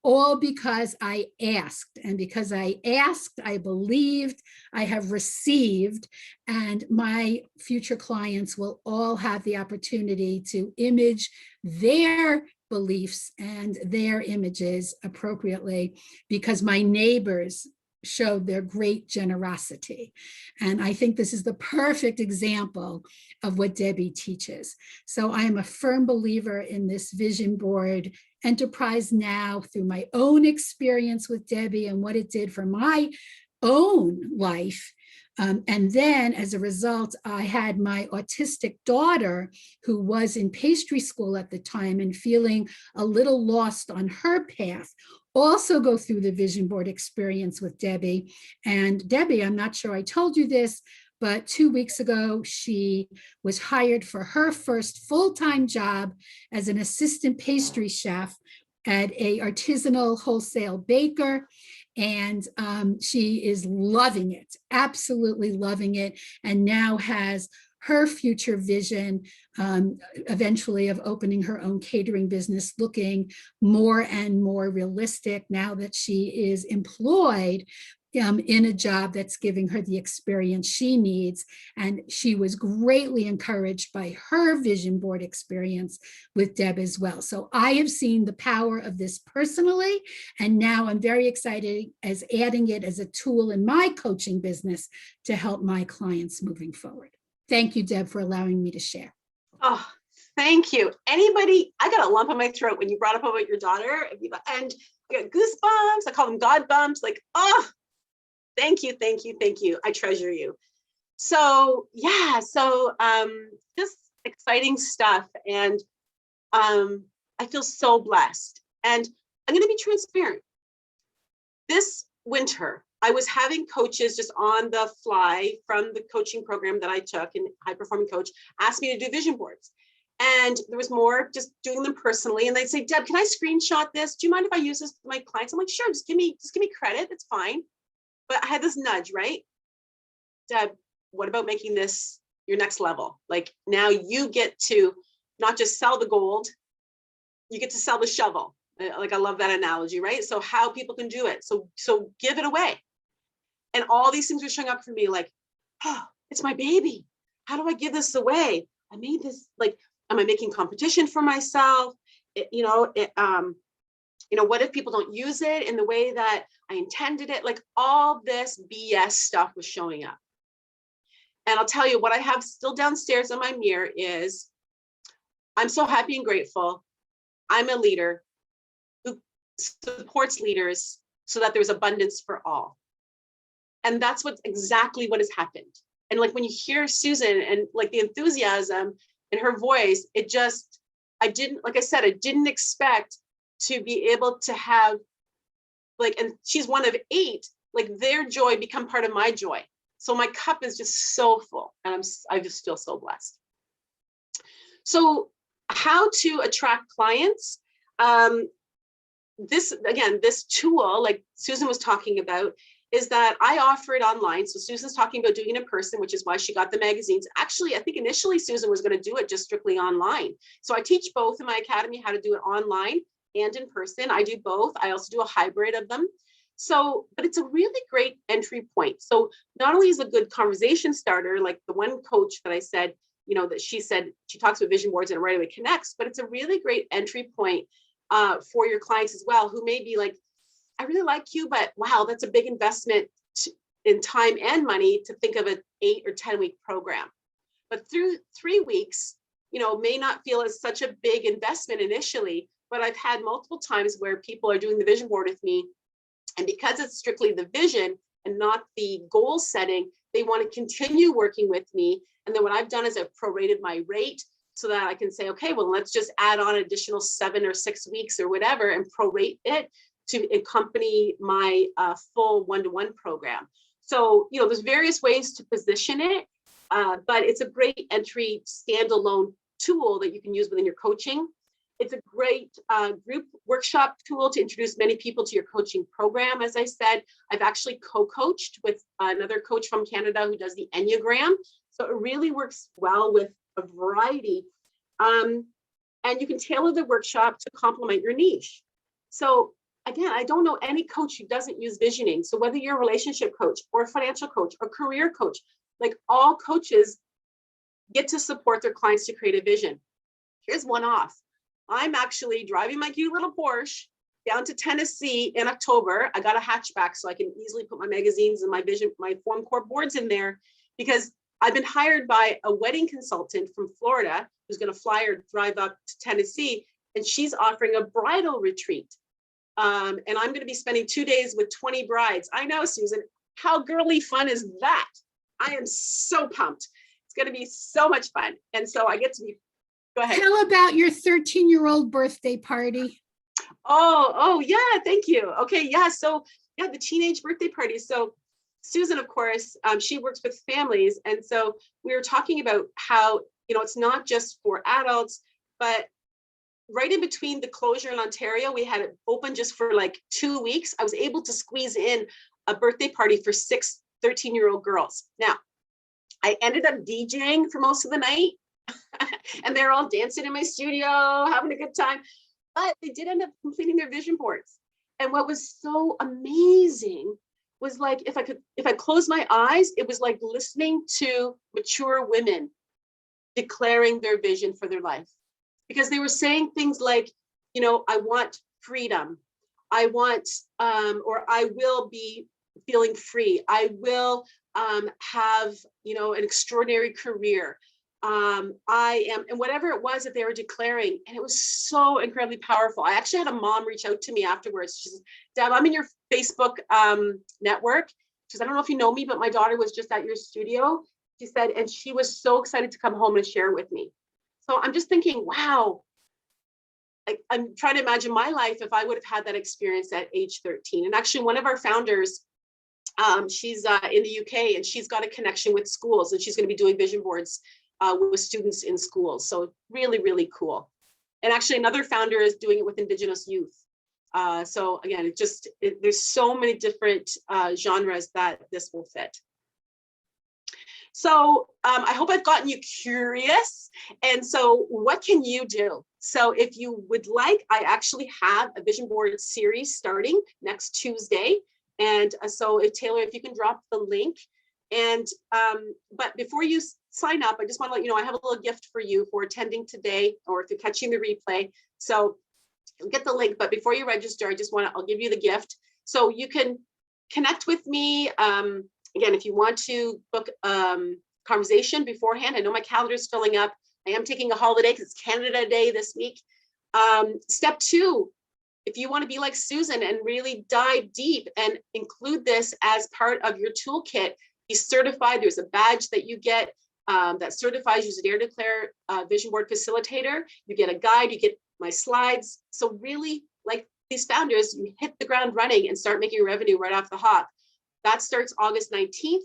all because I asked. And because I asked, I believed, I have received, and my future clients will all have the opportunity to image their beliefs and their images appropriately, because my neighbors showed their great generosity. And I think this is the perfect example of what Debbie teaches. So I am a firm believer in this vision board enterprise now, through my own experience with Debbie and what it did for my own life. And then as a result, I had my autistic daughter, who was in pastry school at the time and feeling a little lost on her path, also go through the vision board experience with Debbie. And Debbie, I'm not sure I told you this, but 2 weeks ago, she was hired for her first full-time job as an assistant pastry chef at a artisanal wholesale baker. And she is loving it, absolutely loving it, and now has her future vision eventually of opening her own catering business, looking more and more realistic now that she is employed in a job that's giving her the experience she needs. And she was greatly encouraged by her vision board experience with Deb as well. So I have seen the power of this personally, and now I'm very excited as adding it as a tool in my coaching business to help my clients moving forward. Thank you, Deb, for allowing me to share. Oh, thank you. Anybody, I got a lump in my throat when you brought up about your daughter, and I got goosebumps. I call them God bumps. Like, oh, thank you, thank you, thank you. I treasure you. So yeah, so just exciting stuff. And I feel so blessed. And I'm gonna be transparent. This winter, I was having coaches just on the fly from the coaching program that I took, and High Performing Coach asked me to do vision boards. And there was more just doing them personally. And they'd say, Deb, can I screenshot this? Do you mind if I use this with my clients? I'm like, sure, just give me credit. It's fine. But I had this nudge, right? Deb, what about making this your next level? Like, now you get to not just sell the gold, you get to sell the shovel. Like, I love that analogy, right? So how people can do it. So give it away. And all these things were showing up for me, like, oh, it's my baby. How do I give this away? I made this, like, am I making competition for myself? What if people don't use it in the way that I intended it? Like, all this BS stuff was showing up. And I'll tell you what I have still downstairs on my mirror is, I'm so happy and grateful. I'm a leader who supports leaders so that there's abundance for all. And that's exactly what has happened. And like when you hear Susan and like the enthusiasm in her voice, it just, I didn't expect to be able to have like, and she's one of 8, like their joy become part of my joy. So my cup is just so full, and I just feel so blessed. So how to attract clients? This tool, like Susan was talking about, is that I offer it online. So Susan's talking about doing it in person, which is why she got the magazines. Actually, I think initially Susan was going to do it just strictly online. So I teach both in my academy how to do it online and in person. I do both. I also do a hybrid of them. So, but it's a really great entry point. So not only is it a good conversation starter, like the one coach that I said, you know, that she said she talks about vision boards and it right away connects, but it's a really great entry point for your clients as well, who may be like, I really like you, but wow, that's a big investment in time and money to think of an 8 or 10 week program. But through 3 weeks, you know, may not feel as such a big investment initially, but I've had multiple times where people are doing the vision board with me. And because it's strictly the vision and not the goal setting, they want to continue working with me. And then what I've done is I've prorated my rate so that I can say, okay, well, let's just add on additional 7 or 6 weeks or whatever and prorate it to accompany my full one-to-one program. So, you know, there's various ways to position it, but it's a great entry standalone tool that you can use within your coaching. It's a great group workshop tool to introduce many people to your coaching program. As I said, I've actually co-coached with another coach from Canada who does the Enneagram. So it really works well with a variety. And you can tailor the workshop to complement your niche. So again, I don't know any coach who doesn't use visioning. So whether you're a relationship coach or a financial coach or career coach, like all coaches get to support their clients to create a vision. Here's one off. I'm actually driving my cute little Porsche down to Tennessee in October. I got a hatchback so I can easily put my magazines and my vision, my Form Core boards in there, because I've been hired by a wedding consultant from Florida who's going to fly or drive up to Tennessee, and she's offering a bridal retreat. And I'm going to be spending 2 days with 20 brides. I know, Susan, how girly fun is that? I am so pumped. It's going to be so much fun. And so I get to be, go ahead. Tell about your 13-year-old birthday party. Oh, yeah, thank you. Okay, yeah, so yeah, the teenage birthday party. So Susan, of course, she works with families. And so we were talking about how, you know, it's not just for adults, but right in between the closure in Ontario, we had it open just for like 2 weeks. I was able to squeeze in a birthday party for 6 13-year-old girls. Now, I ended up DJing for most of the night and they're all dancing in my studio, having a good time, but they did end up completing their vision boards. And what was so amazing was like, if I closed my eyes, it was like listening to mature women declaring their vision for their life. Because they were saying things like, you know, I want freedom. I want, or I will be feeling free. I will have, you know, an extraordinary career. I am, and whatever it was that they were declaring, and it was so incredibly powerful. I actually had a mom reach out to me afterwards. She says, Deb, I'm in your Facebook network. She says, I don't know if you know me, but my daughter was just at your studio. She said, and she was so excited to come home and share with me. So I'm just thinking, wow, I'm trying to imagine my life if I would have had that experience at age 13. And actually one of our founders, she's in the UK and she's got a connection with schools and she's going to be doing vision boards with students in schools. So really, really cool. And actually another founder is doing it with Indigenous youth. So again, there's so many different genres that this will fit. So I hope I've gotten you curious. And so what can you do? So if you would like, I actually have a vision board series starting next Tuesday. And so Taylor, if you can drop the link. And but before you sign up, I just want to let you know I have a little gift for you for attending today, or if you're catching the replay. So you'll get the link, but before you register, I'll give you the gift. So you can connect with me. Again, if you want to book conversation beforehand, I know my calendar is filling up. I am taking a holiday because it's Canada Day this week. Step 2, if you want to be like Susan and really dive deep and include this as part of your toolkit, be certified. There's a badge that you get that certifies you as a Dare Declare Vision Board Facilitator. You get a guide, you get my slides. So really, like these founders, you hit the ground running and start making revenue right off the hop. That starts August 19th.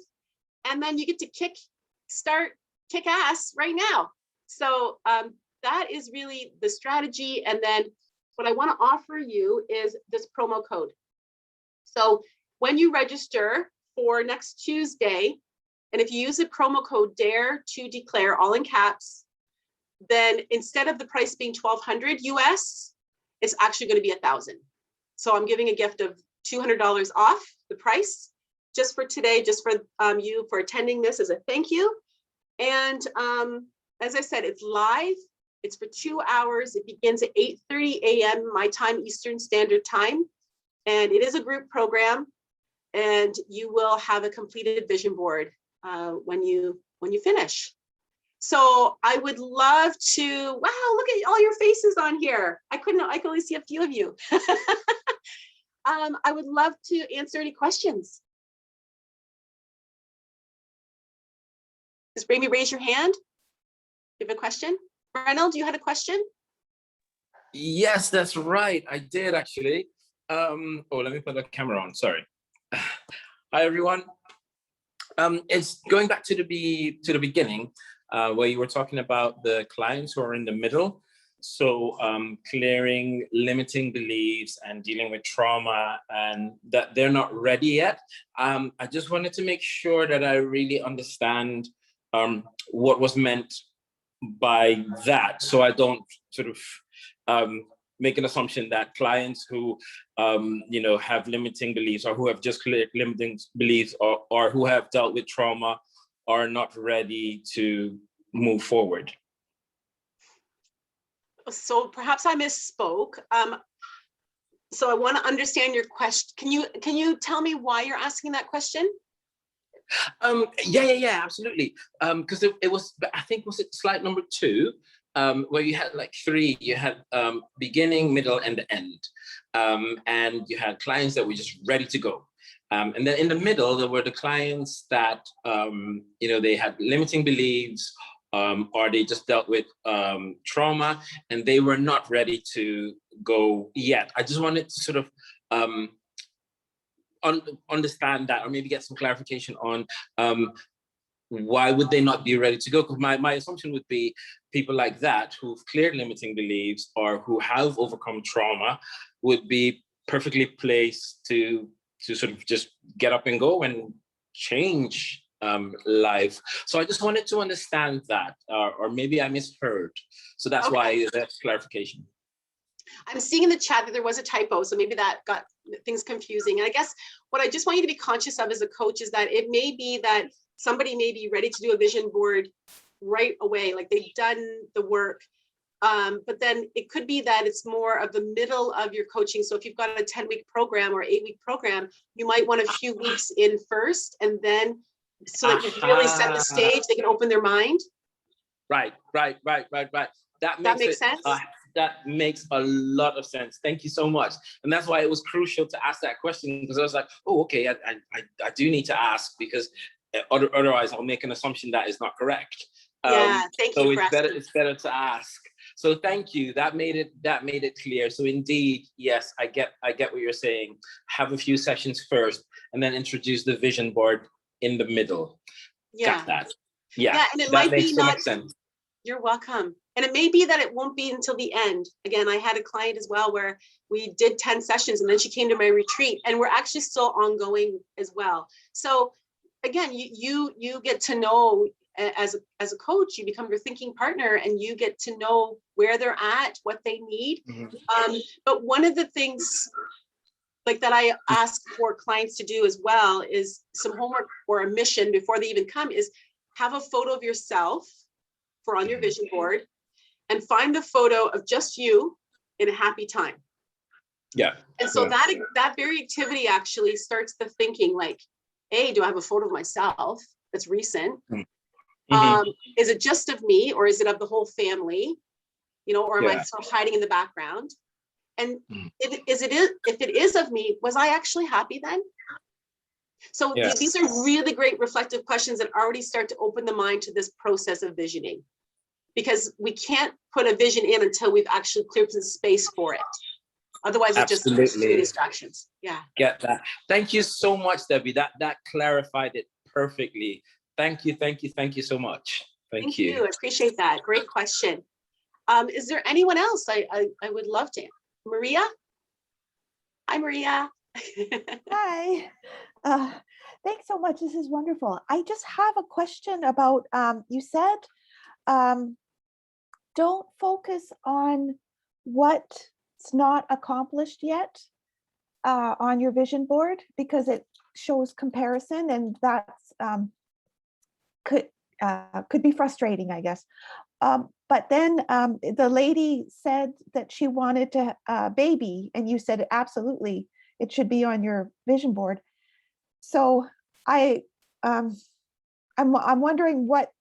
And then you get to kick ass right now. So that is really the strategy. And then what I want to offer you is this promo code. So when you register for next Tuesday, and if you use the promo code DARE to declare, all in caps, then instead of the price being $1,200 US, it's actually going to be $1,000. So I'm giving a gift of $200 off the price just for today, just for you for attending this as a thank you. And as I said, it's live. It's for 2 hours. It begins at 8:30 a.m. my time, Eastern Standard Time. And it is a group program. And you will have a completed vision board when you finish. So I would love to, wow, look at all your faces on here. I could only see a few of you. I would love to answer any questions. Just maybe raise your hand. You have a question? Reynolds, you had a question? Yes, that's right. I did actually. Oh, let me put the camera on. Sorry. Hi, everyone. It's going back to the beginning where you were talking about the clients who are in the middle. So clearing limiting beliefs and dealing with trauma and that they're not ready yet. I just wanted to make sure that I really understand what was meant by that, so I don't sort of make an assumption that clients who have limiting beliefs or who have just cleared limiting beliefs or who have dealt with trauma are not ready to move forward. So perhaps I misspoke. So I want to understand your question. Can you tell me why you're asking that question? Yeah, absolutely. Because it was, I think, was it slide number 2, where you had like 3, you had beginning, middle, and the end. And you had clients that were just ready to go. And then in the middle, there were the clients that, they had limiting beliefs, or they just dealt with trauma and they were not ready to go yet. I just wanted to sort of understand that, or maybe get some clarification on why would they not be ready to go? Because my assumption would be people like that who've cleared limiting beliefs or who have overcome trauma would be perfectly placed to sort of just get up and go and change life. So I just wanted to understand that, or maybe I misheard. So that's why that's clarification. I'm seeing in the chat that there was a typo, so maybe that got things confusing. And I guess what I just want you to be conscious of as a coach is that it may be that somebody may be ready to do a vision board right away, like they've done the work. But then it could be that it's more of the middle of your coaching. So if you've got a 10-week program or 8-week program, you might want a few weeks in first, and then so that you really set the stage, they can open their mind. Right. That makes sense? That makes a lot of sense. Thank you so much. And that's why it was crucial to ask that question, because I was like, oh, okay, I do need to ask, because otherwise I'll make an assumption that is not correct. Yeah, thank you. So it's better to ask. So thank you. That made it clear. So indeed, yes, I get what you're saying. Have a few sessions first, and then introduce the vision board in the middle. Yeah. Got that. Yeah, and it that might makes be so not. much sense. You're welcome. And it may be that it won't be until the end. Again, I had a client as well where we did 10 sessions and then she came to my retreat, and we're actually still ongoing as well. So again, you get to know, as a coach, you become your thinking partner and you get to know where they're at, what they need. Mm-hmm. But one of the things like that I ask for clients to do as well is some homework or a mission before they even come is have a photo of yourself for on your vision board, and find the photo of just you in a happy time. Yeah. And so that very activity actually starts the thinking, like, hey, do I have a photo of myself that's recent? Mm-hmm. Is it just of me, or is it of the whole family? Or am I still hiding in the background? And Mm. if it is of me, was I actually happy then? So Yes. these are really great reflective questions that already start to open the mind to this process of visioning. Because we can't put a vision in until we've actually cleared the space for it. Otherwise, it's just too many Absolutely. distractions. Yeah. Get that. Thank you so much, Debbie. That clarified it perfectly. Thank you so much. Thank you. I appreciate that. Great question. Is there anyone else I would love to? Maria? Hi, Maria. Hi. Thanks so much. This is wonderful. I just have a question about, you said, don't focus on what's not accomplished yet on your vision board, because it shows comparison, and that's could be frustrating, I guess. But then the lady said that she wanted a baby, and you said absolutely it should be on your vision board. So I'm wondering what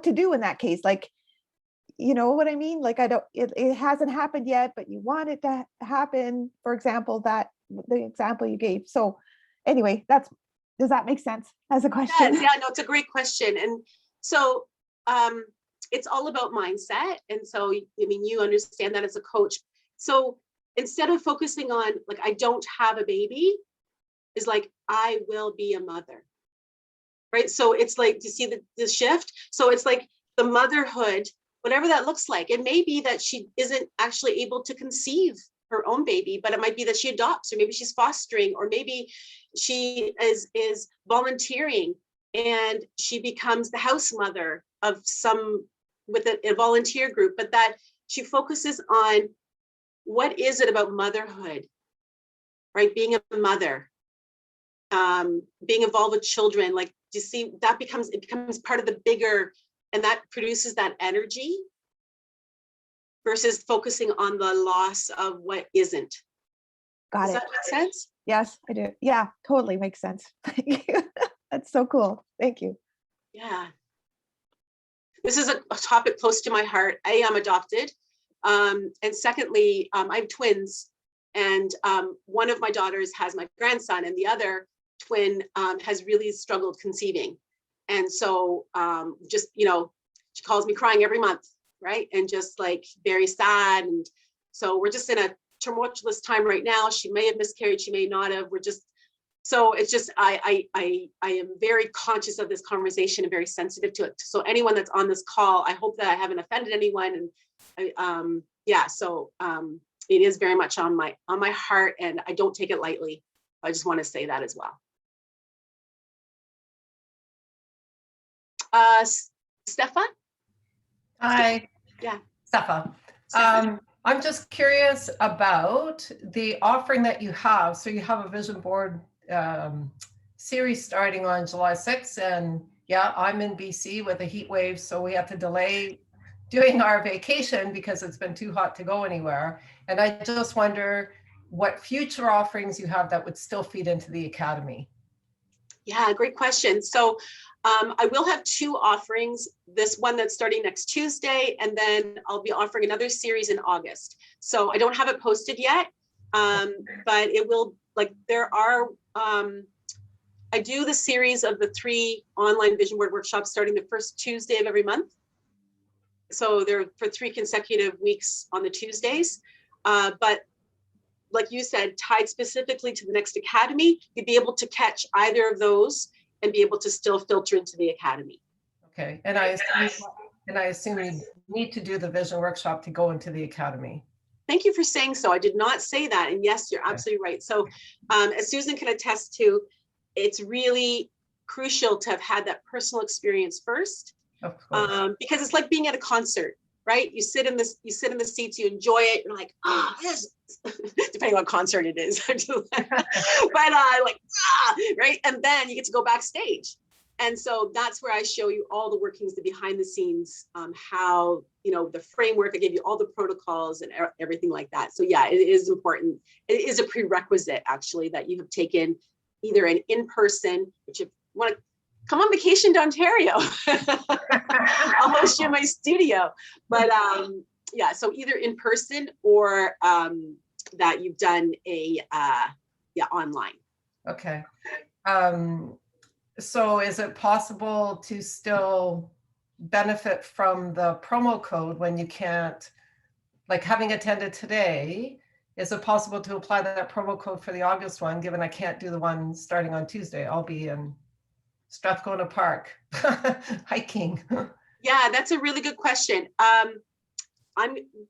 to do in that case. Like, you know what I mean? Like, it hasn't happened yet, but you want it to happen. For example, the example you gave. So anyway, does that make sense as a question? Yes, yeah, no, it's a great question. And so it's all about mindset. And so, I mean, you understand that as a coach. So instead of focusing on like, I don't have a baby, is like, I will be a mother. Right. So it's like, do you see the shift? So it's like the motherhood, whatever that looks like. It may be that she isn't actually able to conceive her own baby, but it might be that she adopts, or maybe she's fostering, or maybe she is volunteering and she becomes the house mother of some with a volunteer group, but that she focuses on what is it about motherhood, right? Being a mother, being involved with children, like, do you see that becomes part of the bigger, and that produces that energy versus focusing on the loss of what isn't. Got Does it. that make sense? Yes, I do. Yeah, totally makes sense. Thank you. That's so cool. Thank you. Yeah. This is a topic close to my heart. I am adopted. And secondly, I have twins. And one of my daughters has my grandson, and the other twin has really struggled conceiving. And so just, she calls me crying every month, right? And just like very sad. And so we're just in a tumultuous time right now. She may have miscarried, she may not have. So it's just, I am very conscious of this conversation and very sensitive to it. So anyone that's on this call, I hope that I haven't offended anyone. And it is very much on my heart, and I don't take it lightly. I just want to say that as well. Stefa? Hi. Yeah. Stefa. Stefa. I'm just curious about the offering that you have. So you have a vision board series starting on July 6th. And yeah, I'm in BC with a heat wave, so we have to delay doing our vacation because it's been too hot to go anywhere. And I just wonder what future offerings you have that would still feed into the Academy. Yeah, great question. So I will have two offerings, this one that's starting next Tuesday, and then I'll be offering another series in August. So I don't have it posted yet, but it will, like, there are, I do the series of the 3 online vision board workshops starting the first Tuesday of every month. So they're for 3 consecutive weeks on the Tuesdays. But like you said, tied specifically to the next Academy, you'd be able to catch either of those and be able to still filter into the Academy. Okay, and I assume you need to do the vision workshop to go into the Academy. Thank you for saying so. I did not say that. And yes, you're absolutely right. So as Susan can attest to, it's really crucial to have had that personal experience first, because it's like being at a concert, right? You sit in the seats, you enjoy it. You're like, this, depending on what concert it is, right? And then you get to go backstage. And so that's where I show you all the workings, the behind the scenes, how, the framework, I gave you all the protocols and everything like that. So yeah, it is important. It is a prerequisite actually that you have taken either an in-person, which if you want to come on vacation to Ontario. I'll host you in my studio. But yeah, so either in person or that you've done a yeah, online. Okay. So is it possible to still benefit from the promo code when you can't, like having attended today, is it possible to apply that promo code for the August one, given I can't do the one starting on Tuesday? I'll be in Strathcona Park hiking. Yeah, that's a really good question.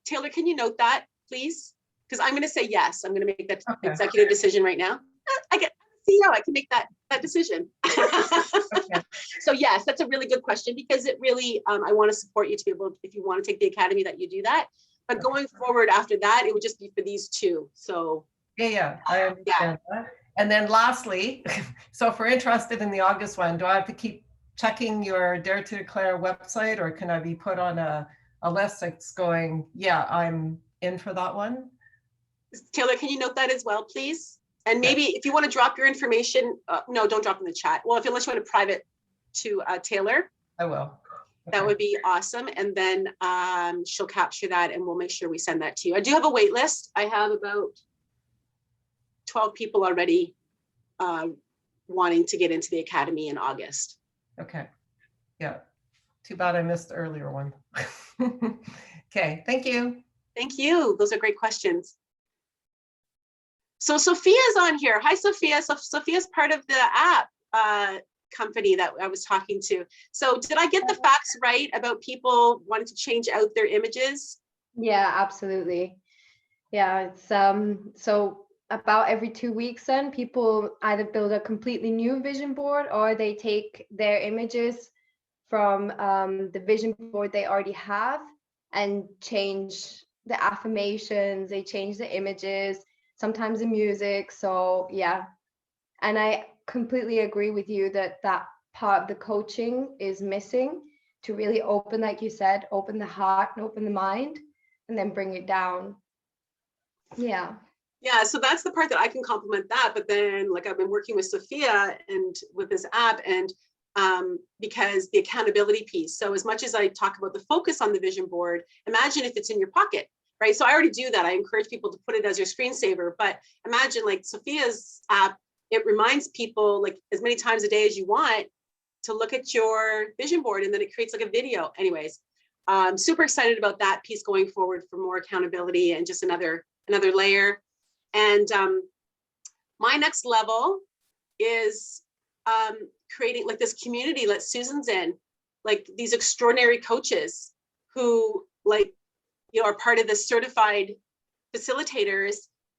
Taylor, can you note that, please? Because I'm going to say yes. I'm going to make that Okay. executive decision right now. I get CEO. I can make that decision. Okay. So yes, that's a really good question, because it really, I want to support you to be able, if you want to take the academy, that you do that. But going forward after that, it would just be for these two. So Yeah, I understand that. And then lastly, so if we're interested in the August one, do I have to keep checking your Dare to Declare website, or can I be put on a list that's going, yeah, I'm in for that one? Taylor, can you note that as well, please? And maybe if you want to drop your information, no, don't drop in the chat. Well, unless you want to private to Taylor, I will. that would be awesome. And then she'll capture that and we'll make sure we send that to you. I do have a wait list. I have about 12 people already wanting to get into the academy in August. Okay. Yeah. Too bad I missed the earlier one. Okay. Thank you. Thank you. Those are great questions. So Sophia's on here. Hi, Sophia. So Sophia's part of the app company that I was talking to. So did I get the facts right about people wanting to change out their images? Yeah, absolutely. Yeah, it's so about every 2 weeks then people either build a completely new vision board, or they take their images from the vision board they already have and change the affirmations, they change the images, sometimes the music. So yeah, and I completely agree with you that that part of the coaching is missing, to really open, like you said, open the heart and open the mind, and then bring it down. Yeah. Yeah, so that's the part that I can complement that. But then, like, I've been working with Sophia and with this app, and because the accountability piece. So as much as I talk about the focus on the vision board, imagine if it's in your pocket, right? So I already do that. I encourage people to put it as your screensaver, but imagine like Sophia's app, it reminds people like as many times a day as you want to look at your vision board, and then it creates like a video. Anyways, I'm super excited about that piece going forward for more accountability and just another layer. And my next level is creating like this community that Susan's in, like these extraordinary coaches who, like, you know, are part of the certified facilitators,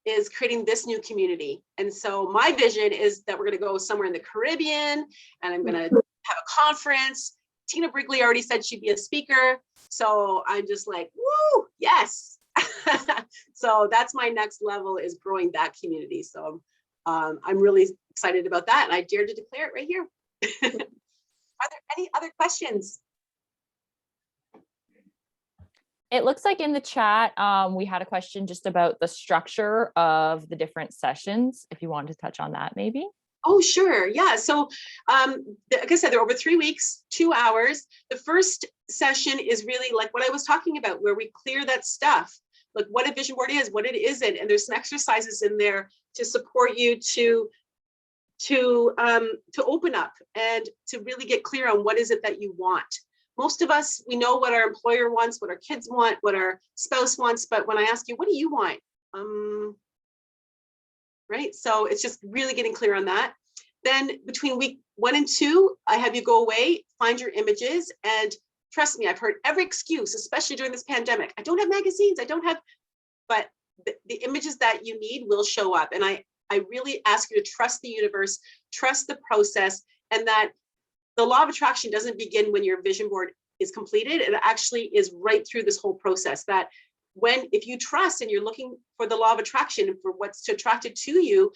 is creating this new community. And so my vision is that we're going to go somewhere in the Caribbean, and I'm going to have a conference. Tina Brigley already said she'd be a speaker. So I'm just like, woo, yes. So that's my next level, is growing that community. So I'm really excited about that. And I dare to declare it right here. Are there any other questions? It looks like in the chat, we had a question just about the structure of the different sessions. If you wanted to touch on that, maybe. Oh, sure. Yeah. So, like I said, they're over 3 weeks, 2 hours. The first session is really like what I was talking about, where we clear that stuff, like what a vision board is, what it isn't. And there's some exercises in there to support you to open up and to really get clear on what is it that you want. Most of us, we know what our employer wants, what our kids want, what our spouse wants. But when I ask you, what do you want? Right? So it's just really getting clear on that. Then between week 1 and 2, I have you go away, find your images, and trust me, I've heard every excuse, especially during this pandemic. I don't have magazines, I don't have, but the images that you need will show up. And I really ask you to trust the universe, trust the process, and that the law of attraction doesn't begin when your vision board is completed. It actually is right through this whole process, that if you trust and you're looking for the law of attraction and for what's attracted to you,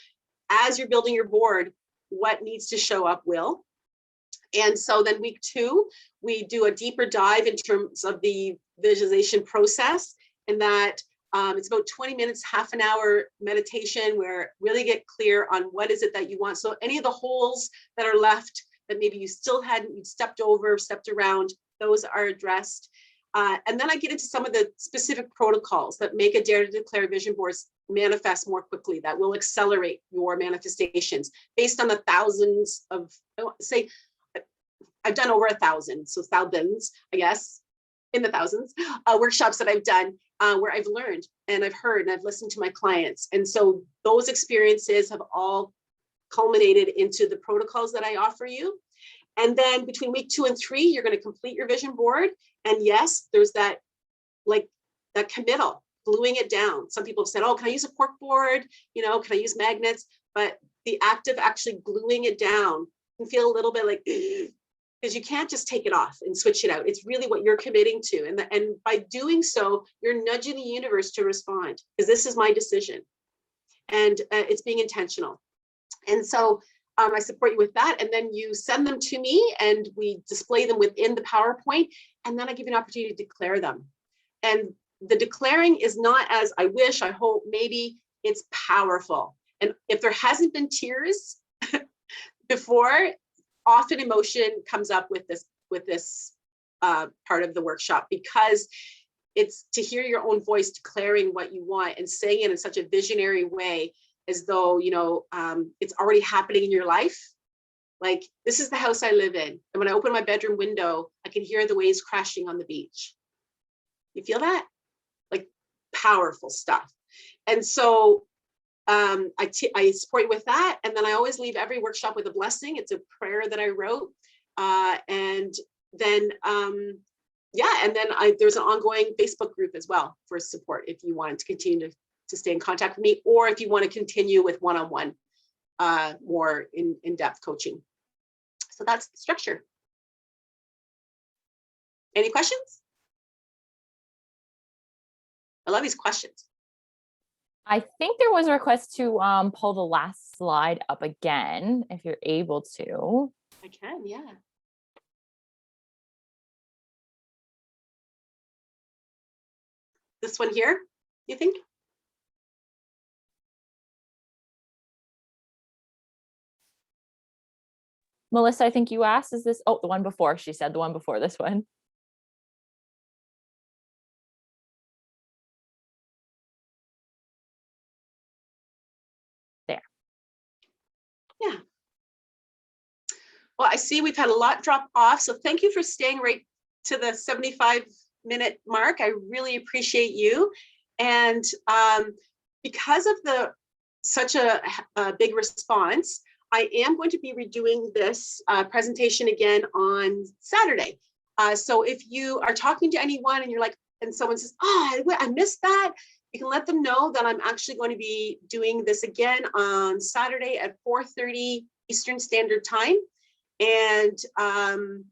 as you're building your board, what needs to show up will. And so then week 2, we do a deeper dive in terms of the visualization process, and that it's about 20 minutes, half an hour meditation, where really get clear on what is it that you want. So any of the holes that are left that maybe you still hadn't, you'd stepped over, stepped around, those are addressed. And then I get into some of the specific protocols that make a Dare to Declare vision boards manifest more quickly, that will accelerate your manifestations based on the thousands of, I want to say, I've done over 1,000, so thousands, I guess, in the thousands, workshops that I've done where I've learned and I've heard and I've listened to my clients. And so those experiences have all culminated into the protocols that I offer you. And then between week 2 and 3, you're going to complete your vision board. And yes, there's that, like that committal, gluing it down. Some people have said, oh, can I use a cork board? You know, can I use magnets? But the act of actually gluing it down can feel a little bit like, because you can't just take it off and switch it out. It's really what you're committing to. And by doing so, you're nudging the universe to respond, because this is my decision. And it's being intentional. And so I support you with that. And then you send them to me and we display them within the PowerPoint. And then I give you an opportunity to declare them. And the declaring is not as I wish, I hope, maybe. It's powerful. And if there hasn't been tears before, often emotion comes up with this part of the workshop, because it's to hear your own voice declaring what you want and saying it in such a visionary way, as though, you know, it's already happening in your life. Like, this is the house I live in. And when I open my bedroom window, I can hear the waves crashing on the beach. You feel that? Like, powerful stuff. And so I support you with that. And then I always leave every workshop with a blessing. It's a prayer that I wrote. And then, yeah, and then there's an ongoing Facebook group as well for support if you wanted to continue to stay in contact with me, or if you want to continue with one-on-one, more in-depth coaching. So that's the structure. Any questions? I love these questions. I think there was a request to pull the last slide up again, if you're able to. I can, yeah. This one here, you think? Melissa, I think you asked, is this, oh, the one before, she said the one before this one. There. Yeah. Well, I see we've had a lot drop off, so thank you for staying right to the 75-minute mark. I really appreciate you. And because of such a big response, I am going to be redoing this presentation again on Saturday. So if you are talking to anyone and you're like, and someone says, oh, I missed that, you can let them know that I'm actually going to be doing this again on Saturday at 4:30 Eastern Standard Time. And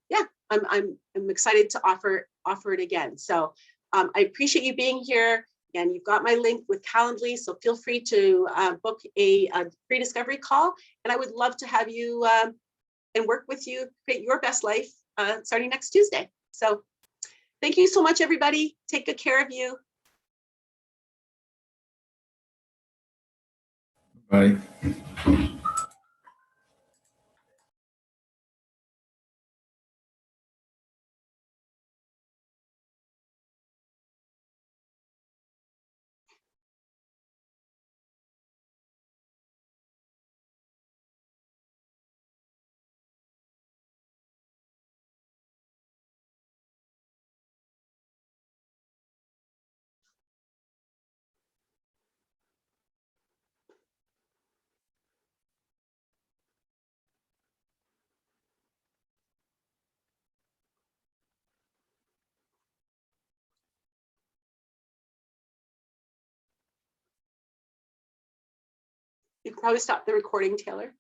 yeah, I'm excited to offer it again. So I appreciate you being here. And you've got my link with Calendly, so feel free to book a free discovery call. And I would love to have you and work with you, create your best life starting next Tuesday. So thank you so much, everybody. Take good care of you. Bye. You can probably stop the recording, Taylor.